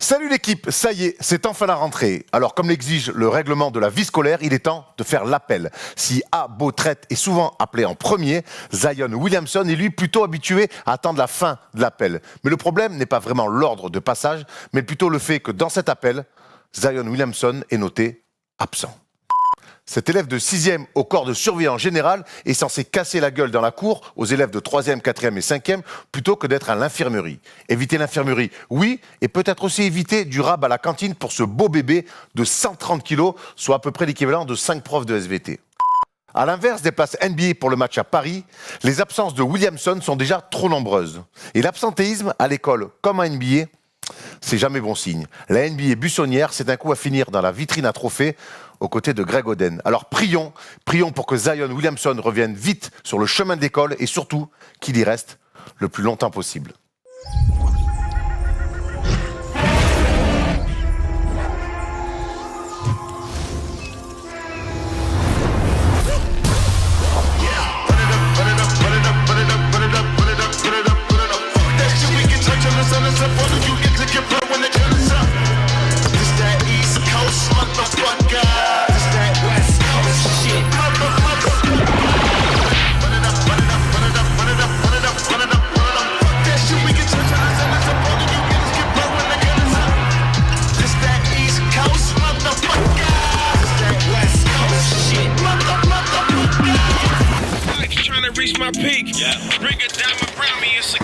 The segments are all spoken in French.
Salut l'équipe, ça y est, c'est enfin la rentrée. Alors comme l'exige le règlement de la vie scolaire, il est temps de faire l'appel. Si A. Beautraite est souvent appelé en premier, Zion Williamson est lui plutôt habitué à attendre la fin de l'appel. Mais le problème n'est pas vraiment l'ordre de passage, mais plutôt le fait que dans cet appel, Zion Williamson est noté absent. Cet élève de 6e au corps de surveillant général est censé casser la gueule dans la cour aux élèves de 3e, 4e et 5e plutôt que d'être à l'infirmerie. Éviter l'infirmerie, oui, et peut-être aussi éviter du rab à la cantine pour ce beau bébé de 130 kilos, soit à peu près l'équivalent de 5 profs de SVT. À l'inverse des places NBA pour le match à Paris, les absences de Williamson sont déjà trop nombreuses. Et l'absentéisme à l'école comme à NBA, c'est jamais bon signe. La NBA buissonnière, c'est un coup à finir dans la vitrine à trophées aux côtés de Greg Oden. Alors prions pour que Zion Williamson revienne vite sur le chemin de l'école et surtout qu'il y reste le plus longtemps possible. Reach my peak. Yeah. Bring a diamond around me. It's a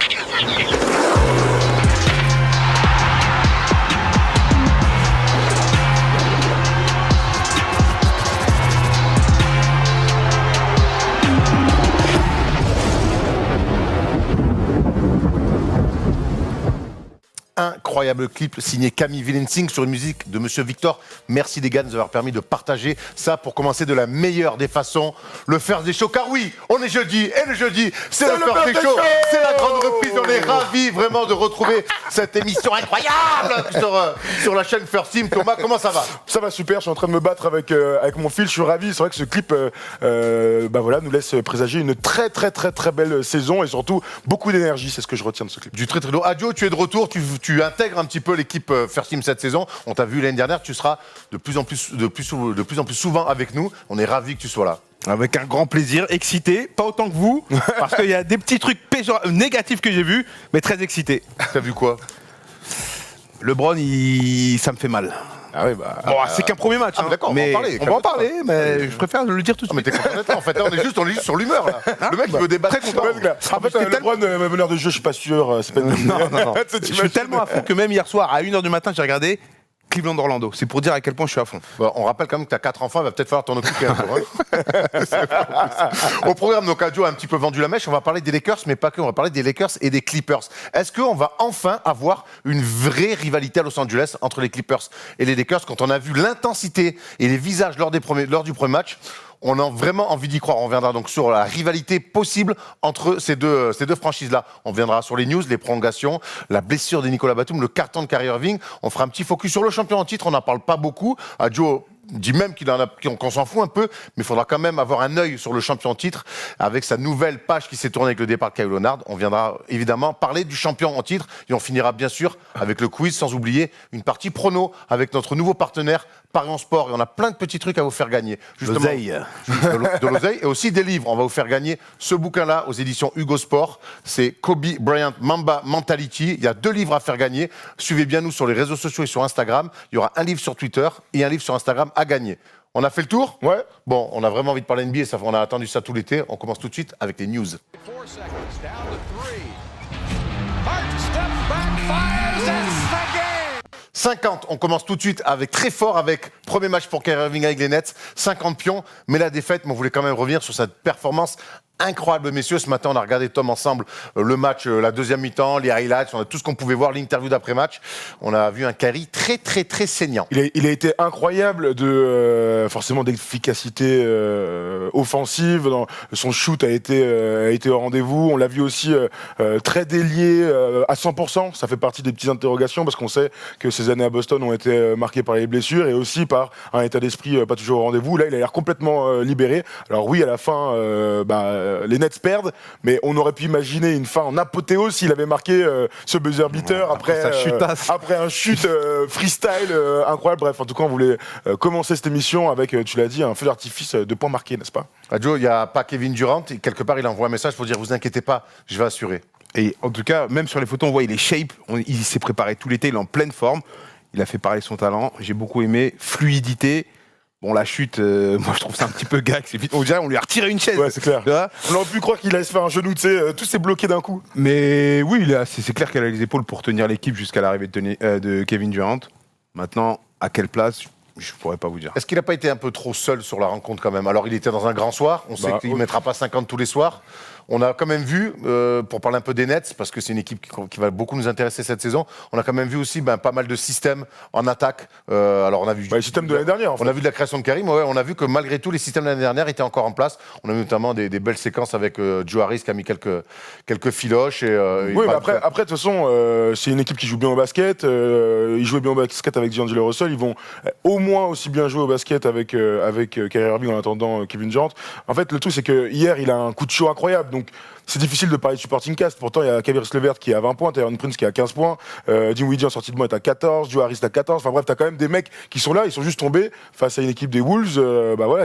Incroyable clip signé Camille Vilensing sur une musique de Monsieur Victor. Merci les gars de nous avoir permis de partager ça pour commencer de la meilleure des façons. Le First Day Show, car oui, on est jeudi et le jeudi, c'est le First Day Show. C'est la grande reprise, on est ravis vraiment de retrouver cette émission incroyable sur la chaîne First Team. Thomas, comment ça va? Ça va super, je suis en train de me battre avec mon fil, je suis ravi. C'est vrai que ce clip nous laisse présager une très belle saison et surtout beaucoup d'énergie, c'est ce que je retiens de ce clip. Du très lourd. Adio, tu es de retour, tu intègres un petit peu l'équipe First Team cette saison. On t'a vu l'année dernière, tu seras de plus en plus souvent avec nous. On est ravis que tu sois là. Avec un grand plaisir, excité, pas autant que vous, parce qu'il y a des petits trucs négatifs que j'ai vus, mais très excité. T'as vu quoi? LeBron, ça me fait mal. Ah oui, c'est qu'un premier match. D'accord, mais on va en parler. Mais je préfère le dire tout de Mais suite. t'es content, en fait, là, on est juste sur l'humeur là. Le mec il veut débattre. Très content. En fait, LeBron, meneur de jeu, je suis pas sûr. C'est pas une... Non. Je suis tellement à fond que même hier soir, à 1h du matin, j'ai regardé Cleveland-Orlando. C'est pour dire à quel point je suis à fond. Bon, on rappelle quand même que tu as 4 enfants, il va peut-être falloir t'en occuper un jour. Au programme, donc Adio a un petit peu vendu la mèche. On va parler des Lakers, mais pas que. On va parler des Lakers et des Clippers. Est-ce qu'on va enfin avoir une vraie rivalité à Los Angeles entre les Clippers et les Lakers quand on a vu l'intensité et les visages lors du premier match? On a vraiment envie d'y croire. On reviendra donc sur la rivalité possible entre ces deux franchises-là. On viendra sur les news, les prolongations, la blessure de Nicolas Batum, le carton de Kyrie Irving. On fera un petit focus sur le champion en titre. On n'en parle pas beaucoup. Adio dit même qu'on s'en fout un peu, mais il faudra quand même avoir un œil sur le champion en titre avec sa nouvelle page qui s'est tournée avec le départ de Kawhi Leonard. On viendra évidemment parler du champion en titre et on finira bien sûr avec le quiz, sans oublier une partie prono avec notre nouveau partenaire Paris en Sport, et on a plein de petits trucs à vous faire gagner. Justement, de l'oseille et aussi des livres. On va vous faire gagner ce bouquin-là aux éditions Hugo Sport. C'est Kobe Bryant Mamba Mentality. Il y a 2 livres à faire gagner. Suivez bien nous sur les réseaux sociaux et sur Instagram. Il y aura un livre sur Twitter et un livre sur Instagram à gagner. On a fait le tour? Ouais. Bon, on a vraiment envie de parler NBA. On a attendu ça tout l'été. On commence tout de suite avec les news. 50, on commence tout de suite avec très fort, avec premier match pour Kyrie Irving avec les Nets, 50 pions, mais la défaite, mais on voulait quand même revenir sur cette performance incroyable, messieurs. Ce matin, on a regardé, Tom, ensemble, le match, la deuxième mi-temps, les highlights, on a tout ce qu'on pouvait voir, l'interview d'après-match. On a vu un Kyrie très saignant. Il a été incroyable forcément d'efficacité offensive. Son shoot a été au rendez-vous. On l'a vu aussi très délié à 100%. Ça fait partie des petites interrogations parce qu'on sait que ces années à Boston ont été marquées par les blessures et aussi par un état d'esprit pas toujours au rendez-vous. Là, il a l'air complètement libéré. Alors oui, à la fin, les Nets perdent, mais on aurait pu imaginer une fin en apothéose s'il avait marqué ce buzzer beater après un shoot freestyle incroyable. Bref, en tout cas, on voulait commencer cette émission avec, tu l'as dit, un feu d'artifice de points marqués, n'est-ce pas? Joe, il n'y a pas Kevin Durant, et quelque part il envoie un message pour dire vous inquiétez pas, je vais assurer. Et en tout cas, même sur les photos, on voit il est shape, il s'est préparé tout l'été, il est en pleine forme, il a fait parler son talent, j'ai beaucoup aimé, fluidité. Bon, la chute, moi je trouve ça un petit peu gag, c'est vite, on dirait on lui a retiré une chaise. Ouais, c'est clair. On aurait pu croire qu'il allait se faire un genou, tu sais, tout s'est bloqué d'un coup. Mais oui, c'est clair qu'elle a les épaules pour tenir l'équipe jusqu'à l'arrivée de Kevin Durant. Maintenant, à quelle place je pourrais pas vous dire. Est-ce qu'il n'a pas été un peu trop seul sur la rencontre quand même? Alors il était dans un grand soir, on sait qu'il ne mettra pas 50 tous les soirs. On a quand même vu, pour parler un peu des Nets, parce que c'est une équipe qui va beaucoup nous intéresser cette saison, on a quand même vu aussi pas mal de systèmes en attaque. Alors on a vu le système de l'année dernière. En fait. On a vu de la création de Karim, on a vu que malgré tout, les systèmes de l'année dernière étaient encore en place. On a vu notamment des belles séquences avec Joe Harris qui a mis quelques filoches. Oui, mais après, de toute façon, c'est une équipe qui joue bien au basket. Ils jouaient bien au basket avec D'Angelo Russell. Ils vont au moins aussi bien jouer au basket avec Kyrie Irving en attendant Kevin Durant. En fait, le truc, c'est que hier, il a un coup de show incroyable. Donc, c'est difficile de parler de supporting cast. Pourtant, il y a Caviers Levert qui est à 20 points, Tyrone Prince qui est à 15 points, Dinwiddie en sortie de banc est à 14, Joe Harris est à 14. Enfin bref, t'as quand même des mecs qui sont là, ils sont juste tombés face à une équipe des Wolves,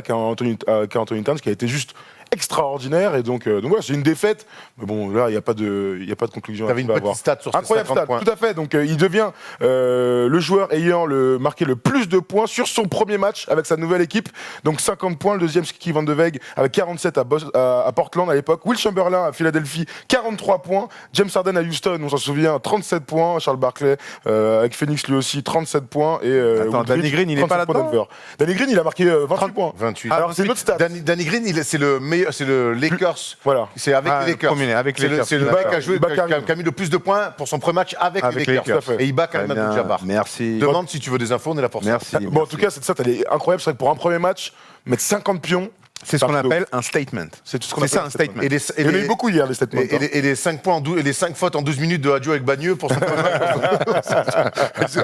qui a Anthony Towns qui a été juste extraordinaire. Et donc voilà, c'est une défaite. Mais bon, là, il n'y a pas de conclusion. T'avais une petite stat sur ces incroyable 50 stat, points. tout à fait. Donc il devient le joueur ayant marqué le plus de points sur son premier match avec sa nouvelle équipe. Donc 50 points, le deuxième c'est Kiki Van de Weg avec 47 à Portland à l'époque. Will Chamberlain à Philadelphie, 43 points. James Harden à Houston, on s'en souvient, 37 points. Charles Barkley avec Phoenix lui aussi, 37 points. Et Danny Green, il n'est pas là-dedans. Danny Green, il a marqué 28 points. 28. Alors c'est une autre stat. Danny Green, c'est le meilleur, c'est le Lakers. Voilà. C'est avec les Lakers. Avec les Lakers. C'est le mec qui a mis le plus de points pour son premier match avec les Lakers. Et il bat Karim Abdul-Jabbar. Merci. Demande si tu veux des infos, on est là pour ça. Merci. Bon, en tout cas, cette stat, elle est incroyable. C'est vrai que pour un premier match, mettre 50 pions, c'est ce qu'on appelle un statement. C'est tout ce qu'on appelle ça, un statement. Il y en a eu beaucoup hier, les statements. Et les 5 points et les 5 fautes en 12 minutes de Hadjo avec Bagneux pour son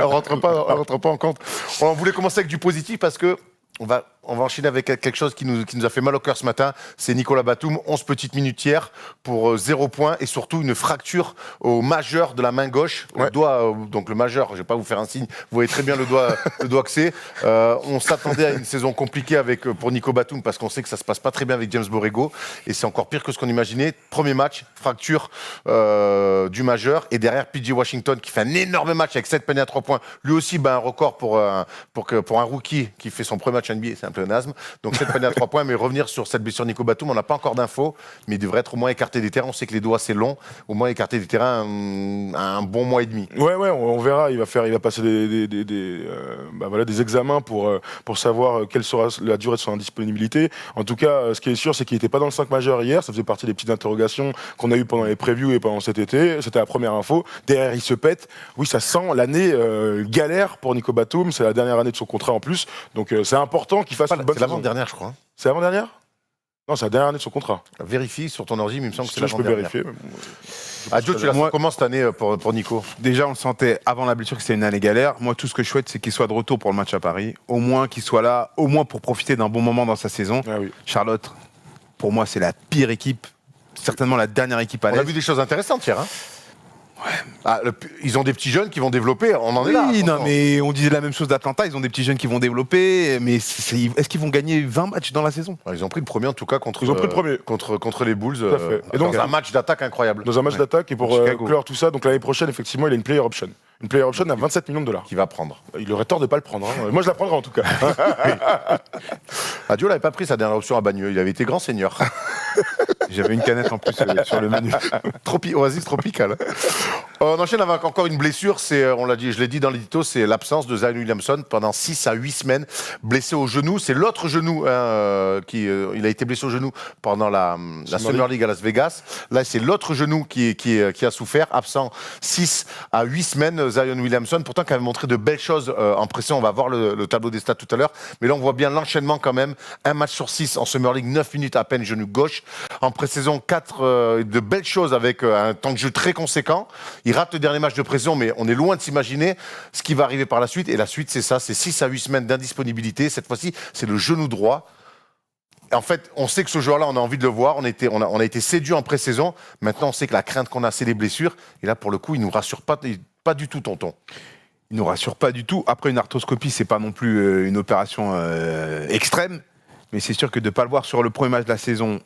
on rentre pas en compte. On voulait commencer avec du positif parce que on va enchaîner avec quelque chose qui nous a fait mal au cœur ce matin. C'est Nicolas Batum, 11 petites minutes hier pour 0 points et surtout une fracture au majeur de la main gauche. Ouais. Le doigt, donc le majeur, je ne vais pas vous faire un signe, vous voyez très bien le doigt que c'est. On s'attendait à une saison compliquée pour Nico Batum parce qu'on sait que ça ne se passe pas très bien avec James Borrego et c'est encore pire que ce qu'on imaginait. Premier match, fracture du majeur et derrière PJ Washington qui fait un énorme match avec 7 paniers à 3 points. Lui aussi, un record pour un rookie qui fait son premier match NBA, c'est un peu un asthme. Donc 7 paniers à 3 points, mais revenir sur cette blessure Nico Batum, on n'a pas encore d'infos, mais il devrait être au moins écarté des terrains. On sait que les doigts c'est long, au moins écarté des terrains un bon mois et demi. Ouais, on verra. Il va passer des examens pour savoir quelle sera la durée de son indisponibilité. En tout cas, ce qui est sûr, c'est qu'il n'était pas dans le 5 majeur hier. Ça faisait partie des petites interrogations qu'on a eues pendant les previews et pendant cet été. C'était la première info. Derrière, il se pète. Oui, ça sent l'année galère pour Nico Batum. C'est la dernière année de son contrat en plus. Donc c'est important qu'il fasse une bonne saison. C'est l'avant-dernière, je crois. C'est l'avant-dernière ? Non, c'est la dernière année de son contrat. Vérifie sur ton ordi, mais il me semble que c'est Je peux l'avant-dernière. vérifier. Adjo, tu la sens comment cette année pour Nico ? Déjà, on le sentait avant la blessure que c'était une année galère. Moi, tout ce que je souhaite, c'est qu'il soit de retour pour le match à Paris. Au moins qu'il soit là, au moins pour profiter d'un bon moment dans sa saison. Ah oui. Charlotte, pour moi, c'est la pire équipe. Certainement la dernière équipe à l'Est. On a vu des choses intéressantes hier. Ils ont des petits jeunes qui vont développer, on en est là. Oui, non, mais on disait la même chose d'Atlanta, ils ont des petits jeunes qui vont développer, mais est-ce qu'ils vont gagner 20 matchs dans la saison ? Ils ont pris le premier en tout cas contre les Bulls. Tout à fait. Et donc un match d'attaque incroyable. Dans un match d'attaque et pour clore tout ça, donc l'année prochaine, effectivement, il a une player option. Une player option à 27 millions de dollars. Qui va prendre. Il aurait tort de ne pas le prendre. Hein. Moi, je la prendrai en tout cas. Adjo n'avait pas pris sa dernière option à Bagneux, il avait été grand seigneur. J'avais une canette en plus sur le menu. Oasis tropical. On enchaîne avec encore une blessure, on l'a dit, je l'ai dit dans l'édito, c'est l'absence de Zion Williamson pendant 6 à 8 semaines, blessé au genou. C'est l'autre genou, il a été blessé au genou pendant la Summer League à Las Vegas. Là, c'est l'autre genou qui a souffert, absent 6 à 8 semaines, Zion Williamson, pourtant qui avait montré de belles choses en pression. On va voir le tableau des stats tout à l'heure, mais là on voit bien l'enchaînement quand même. Un match sur 6 en Summer League, 9 minutes à peine, genou gauche. En pré-saison, 4 de belles choses avec un temps de jeu très conséquent. Il rate le dernier match de pré-saison, mais on est loin de s'imaginer ce qui va arriver par la suite. Et la suite, c'est ça, c'est 6 à 8 semaines d'indisponibilité. Cette fois-ci, c'est le genou droit. En fait, on sait que ce joueur-là, on a envie de le voir. On a été séduit en pré-saison. Maintenant, on sait que la crainte qu'on a, c'est les blessures. Et là, pour le coup, il nous rassure pas du tout, tonton. Il nous rassure pas du tout. Après, une arthroscopie, c'est pas non plus une opération extrême, mais c'est sûr que de pas le voir sur le premier match de la saison,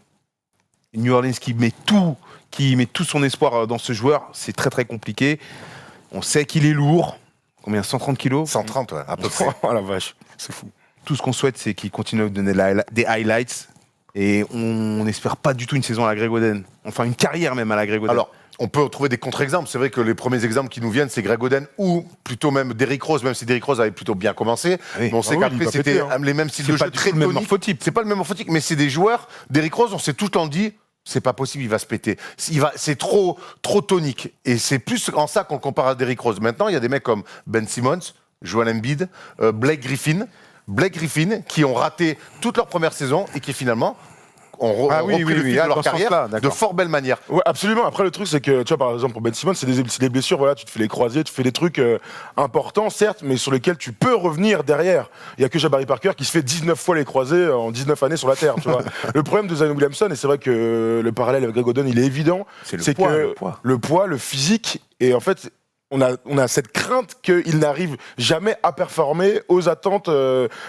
New Orleans qui met tout son espoir dans ce joueur, c'est très très compliqué. On sait qu'il est lourd. Combien, 130 kilos? 130, ouais, à peu près. Oh la vache, c'est fou. Tout ce qu'on souhaite, c'est qu'il continue à nous donner des highlights. Et on n'espère pas du tout une saison à la Greg Oden. Enfin, une carrière même à la Greg Oden. Alors, on peut trouver des contre-exemples. C'est vrai que les premiers exemples qui nous viennent, c'est Greg Oden ou plutôt même Derrick Rose, même si Derrick Rose avait plutôt bien commencé. Oui. Mais on sait Ah oui, il qu'après, va c'était péter, hein. les mêmes styles C'est de pas jeu du très tout le même toniques. morphotype. C'est pas le même morphotype, mais c'est des joueurs. Derrick Rose, on s'est tout le temps dit, c'est pas possible, il va se péter. C'est trop tonique. Et c'est plus en ça qu'on le compare à Derrick Rose. Maintenant, il y a des mecs comme Ben Simmons, Joel Embiid, Blake Griffin, qui ont raté toute leur première saison et qui finalement ont repris le fil de leur dans ce carrière sens-là, de d'accord. fort belle manière. Ouais, absolument. Après, le truc, c'est que, tu vois, par exemple, pour Ben Simmons, c'est des blessures, voilà, tu te fais les croisés, tu fais des trucs importants, certes, mais sur lesquels tu peux revenir derrière. Il y a que Jabari Parker qui se fait 19 fois les croisés en 19 années sur la Terre, tu vois. Le problème de Zion Williamson, et c'est vrai que le parallèle avec Greg Oden, il est évident, C'est c'est le que poids. le poids, le physique, et en fait, on a cette crainte qu'il n'arrive jamais à performer aux attentes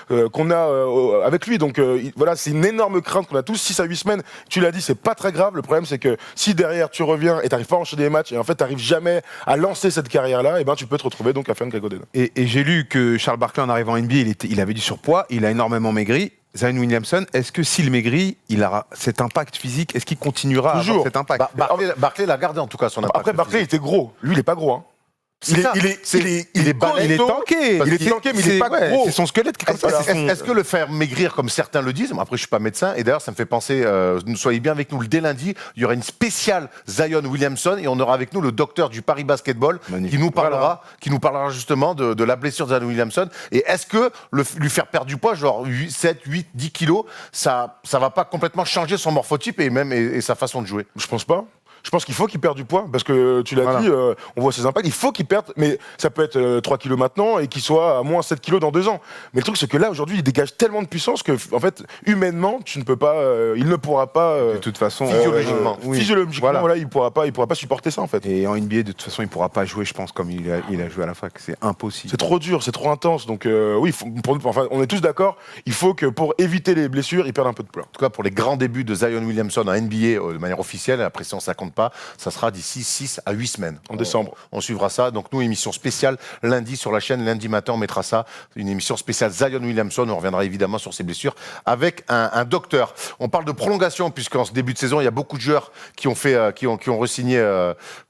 qu'on a avec lui. Donc voilà, c'est une énorme crainte qu'on a tous. 6 à 8 semaines, tu l'as dit, c'est pas très grave. Le problème, c'est que si derrière tu reviens et t'arrives pas à enchaîner des matchs et en fait t'arrives jamais à lancer cette carrière-là, et ben tu peux te retrouver donc à faire une Greg Oden. Et j'ai lu que Charles Barkley, en arrivant en NBA, il avait du surpoids, il a énormément maigri. Zion Williamson, est-ce que s'il maigrit, il aura cet impact physique? Est-ce qu'il continuera à avoir cet impact? Barclay l'a gardé en tout cas son impact. Après, Barkley, il était gros. Lui, il est pas gros. Hein. C'est ça. Il est balèze. Il est tanké. Il est tanké, mais il est pas gros. C'est son squelette qui est comme ça. c'est son- Est-ce que le faire maigrir comme certains le disent, après je suis pas médecin, et d'ailleurs ça me fait penser, soyez bien avec nous dès lundi, il y aura une spéciale Zion Williamson et on aura avec nous le docteur du Paris Basketball Magnifique. qui nous parlera justement de la blessure de Zion Williamson. Et est-ce que lui faire perdre du poids, genre 7, 8, 10 kilos, ça va pas complètement changer son morphotype et même et sa façon de jouer? Je pense pas. Je pense qu'il faut qu'il perde du poids, parce que tu l'as dit, on voit ses impacts. Il faut qu'il perde, mais ça peut être 3 kilos maintenant et qu'il soit à moins 7 kilos dans 2 ans. Mais le truc, c'est que là, aujourd'hui, il dégage tellement de puissance que, en fait, humainement, tu ne peux pas, il ne pourra pas. De toute façon, physiologiquement. Physiologiquement, voilà, il pourra pas supporter ça, en fait. Et en NBA, de toute façon, il pourra pas jouer, je pense, comme il a joué à la fac. C'est impossible. C'est trop dur, c'est trop intense. Donc, oui, on est tous d'accord. Il faut que pour éviter les blessures, il perde un peu de poids. En tout cas, pour les grands débuts de Zion Williamson en NBA de manière officielle, après si on ne compte pas, ça sera d'ici 6 à 8 semaines. En décembre. On suivra ça. Donc nous, émission spéciale lundi sur la chaîne. Lundi matin, on mettra ça. Une émission spéciale Zion Williamson. On reviendra évidemment sur ses blessures avec un docteur. On parle de prolongation puisqu'en ce début de saison, il y a beaucoup de joueurs qui ont re-signé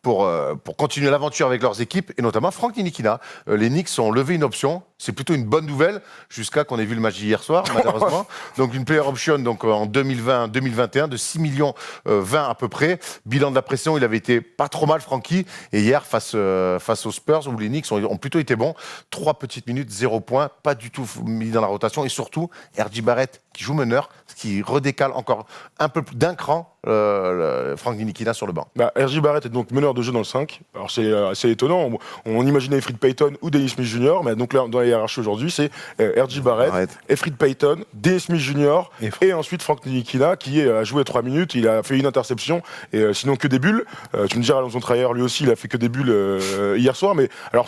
pour continuer l'aventure avec leurs équipes et notamment Frank Ntilikina. Les Knicks ont levé une option. C'est plutôt une bonne nouvelle jusqu'à qu'on ait vu le match d'hier soir, malheureusement. Donc une player option donc en 2020-2021 de 6 millions 20 à peu près. Bilan de la pression, il avait été pas trop mal, Francky. Et hier, face aux Spurs, où les Knicks ont plutôt été bons. 3 petites minutes, 0 points, pas du tout mis dans la rotation. Et surtout, R.J. Barrett qui joue meneur, ce qui redécale encore un peu plus d'un cran Frank Ntilikina sur le banc. R.J. Barrett est donc meneur de jeu dans le 5. Alors c'est assez étonnant. On imaginait Fred Payton ou Dennis Smith Jr., mais donc là, dans la hiérarchie aujourd'hui, c'est R.J. Barrett, Fred Payton, Dennis Smith Jr. et ensuite Frank Ntilikina qui a joué 3 minutes. Il a fait une interception et sinon que des bulles. Tu me diras, Alonso Trayer, lui aussi, il a fait que des bulles hier soir. Mais alors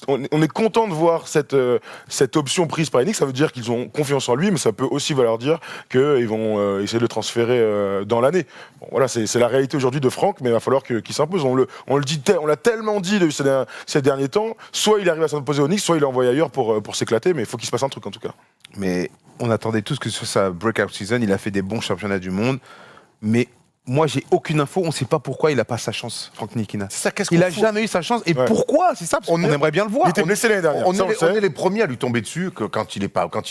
on est content de voir cette option prise par les Knicks. Ça veut dire qu'ils ont confiance en lui, mais ça peut aussi vouloir dire qu'ils vont essayer de le transférer dans l'année. Bon, voilà, c'est la réalité aujourd'hui de Franck, mais il va falloir qu'il s'impose. On l'a tellement dit ces derniers temps. Soit il arrive à s'imposer au Knicks, soit il est envoyé ailleurs pour s'éclater, mais il faut qu'il se passe un truc en tout cas. Mais on attendait tous que sur sa breakout season, il a fait des bons championnats du monde, mais moi, j'ai aucune info. On ne sait pas pourquoi il n'a pas sa chance, Frank Ntilikina. C'est ça, qu'est-ce qu'on Il n'a fout jamais eu sa chance. Et pourquoi? C'est ça, parce qu'on aimerait bien le voir. Il était blessé l'année dernière. On ça, est les premiers à lui tomber dessus que quand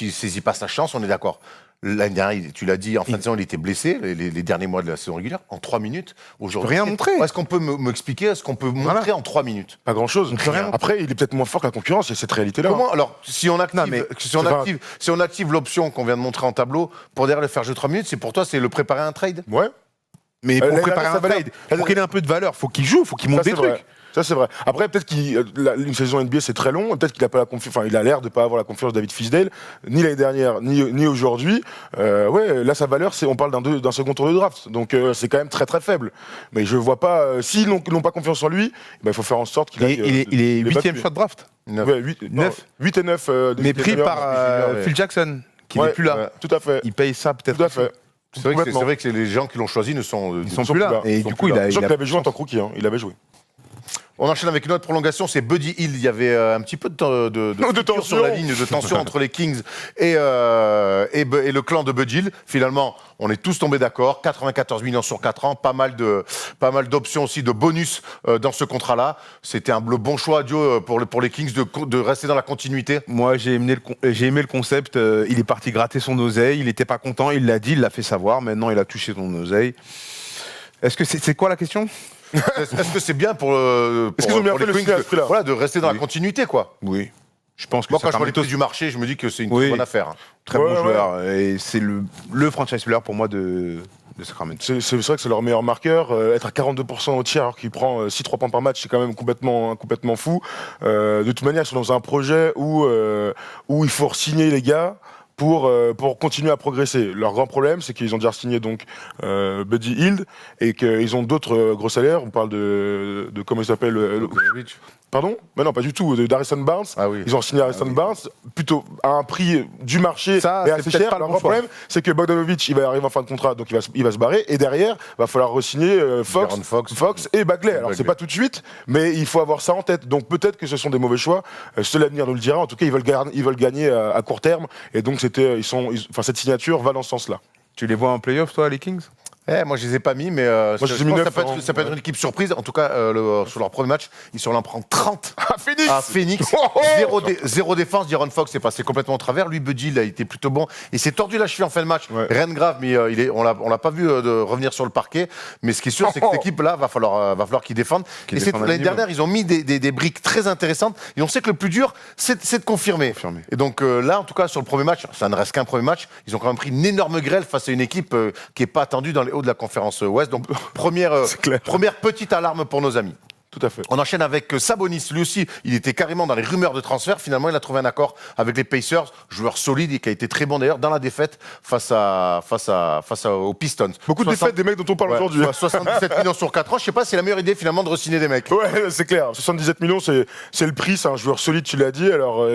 il saisit pas sa chance, on est d'accord. L'année dernière, tu l'as dit, en fin de saison, il était blessé les derniers mois de la saison régulière. En 3 minutes, aujourd'hui. Rien montrer. Est-ce qu'on peut m'expliquer? Est-ce qu'on peut montrer en 3 minutes? Pas grand-chose. Après, il est peut-être moins fort que la concurrence, il y a cette réalité-là. Comment alors, si on active, Non, l'option qu'on vient de montrer en tableau pour derrière le faire jouer 3 minutes, c'est pour toi, c'est le préparer à un trade? Ouais. Mais pour l'année préparer dernière, un ça valait. trade, pour qu'il ait un peu de valeur, faut qu'il joue, faut qu'il monte Ça, des c'est vrai. trucs. Ça, c'est vrai. Après, peut-être qu'une saison NBA, c'est très long. Peut-être qu'il a pas la confiance. Enfin, il a l'air de pas avoir la confiance de David Fisdale, ni l'année dernière, ni aujourd'hui. Ouais, là, sa valeur, on parle d'un second tour de draft. Donc, c'est quand même très, très faible. Mais je vois pas. S'ils n'ont pas confiance en lui, il faut faire en sorte qu'il aille. Il est 8e choix de draft. 9. Neuf. Ouais, 8 et 9. Mais pris par Phil Jackson, qui n'est plus là. Ouais, tout à fait. Il paye ça peut-être. Tout à fait. C'est vrai que les gens qui l'ont choisi ne sont, Ils sont plus là. Et du coup, il avait joué en tant que rookie. Il avait joué. On enchaîne avec une autre prolongation, c'est Buddy Hield. Il y avait un petit peu de tension sur la ligne, de tension entre les Kings et le clan de Buddy Hield. Finalement, on est tous tombés d'accord. 94 millions sur 4 ans, pas mal d'options aussi, de bonus dans ce contrat-là. C'était le bon choix, Dio, pour les Kings de rester dans la continuité. Moi, j'ai aimé le concept. Il est parti gratter son oseille. Il n'était pas content. Il l'a dit, il l'a fait savoir. Maintenant, il a touché son oseille. Est-ce que c'est quoi la question? Est-ce que c'est bien pour qu'ils ont bien fait les le Kings signe à ce prix-là de rester dans la continuité, quoi? Oui. Je pense que Moi, ça quand je vois les permet prix du marché, je me dis que c'est une Oui. très bonne affaire. très Ouais, bon joueur. Et c'est le franchise player pour moi de Sacramento. C'est vrai que c'est leur meilleur marqueur. Être à 42% au tir alors qu'il prend 6-3 points par match, c'est quand même complètement fou. De toute manière, ils sont dans un projet où il faut re-signer les gars pour continuer à progresser. Leur grand problème, c'est qu'ils ont déjà signé donc Buddy Hield et qu'ils ont d'autres gros salaires. On parle de comment il s'appelle Pardon? Mais non, pas du tout. D'Harrison Barnes. Ah oui. Ils ont signé Harrison Barnes plutôt à un prix du marché Ça, et c'est assez peut-être cher. pas le Leur bon grand choix. problème, c'est que Bogdanovic, il va arriver en fin de contrat, donc il va se barrer. Et derrière, va falloir re-signer De'Aaron Fox et Bagley. Alors, c'est pas tout de suite, mais il faut avoir ça en tête. Donc, peut-être que ce sont des mauvais choix. Seul l'avenir nous le dira. En tout cas, ils veulent gagner à court terme. Et donc, cette signature va dans ce sens-là. Tu les vois en playoff, toi, les Kings? Moi, je les ai pas mis, mais je je les ai pense mis que neuf, ça peut être une équipe surprise. En tout cas, sur leur premier match, ils sont allés en prendre 30 Phoenix à Phoenix. Oh, oh Zéro défense. D'Aaron Fox est passé complètement au travers. Lui, Buddy, il a été plutôt bon. Il s'est tordu la cheville en fin de match. Ouais. Rien de grave, mais on l'a pas vu de revenir sur le parquet. Mais ce qui est sûr, c'est que cette équipe-là va falloir qu'ils défendent. Qu'ils Et défendent à l'année niveau. dernière, ils ont mis des briques très intéressantes. Et on sait que le plus dur, c'est de confirmer. Et donc là, en tout cas, sur le premier match, ça ne reste qu'un premier match. Ils ont quand même pris une énorme grêle face à une équipe qui n'est pas attendue dans les hauts de la conférence Ouest. Donc première petite alarme pour nos amis. Tout à fait. On enchaîne avec Sabonis. Lui aussi, il était carrément dans les rumeurs de transfert. Finalement, il a trouvé un accord avec les Pacers, joueur solide et qui a été très bon d'ailleurs dans la défaite face aux Pistons. Beaucoup de défaites des mecs dont on parle aujourd'hui. 77 millions sur 4 ans. Je sais pas si c'est la meilleure idée finalement de re-signer des mecs. Ouais, c'est clair. 77 millions, c'est le prix. C'est un joueur solide, tu l'as dit. Alors,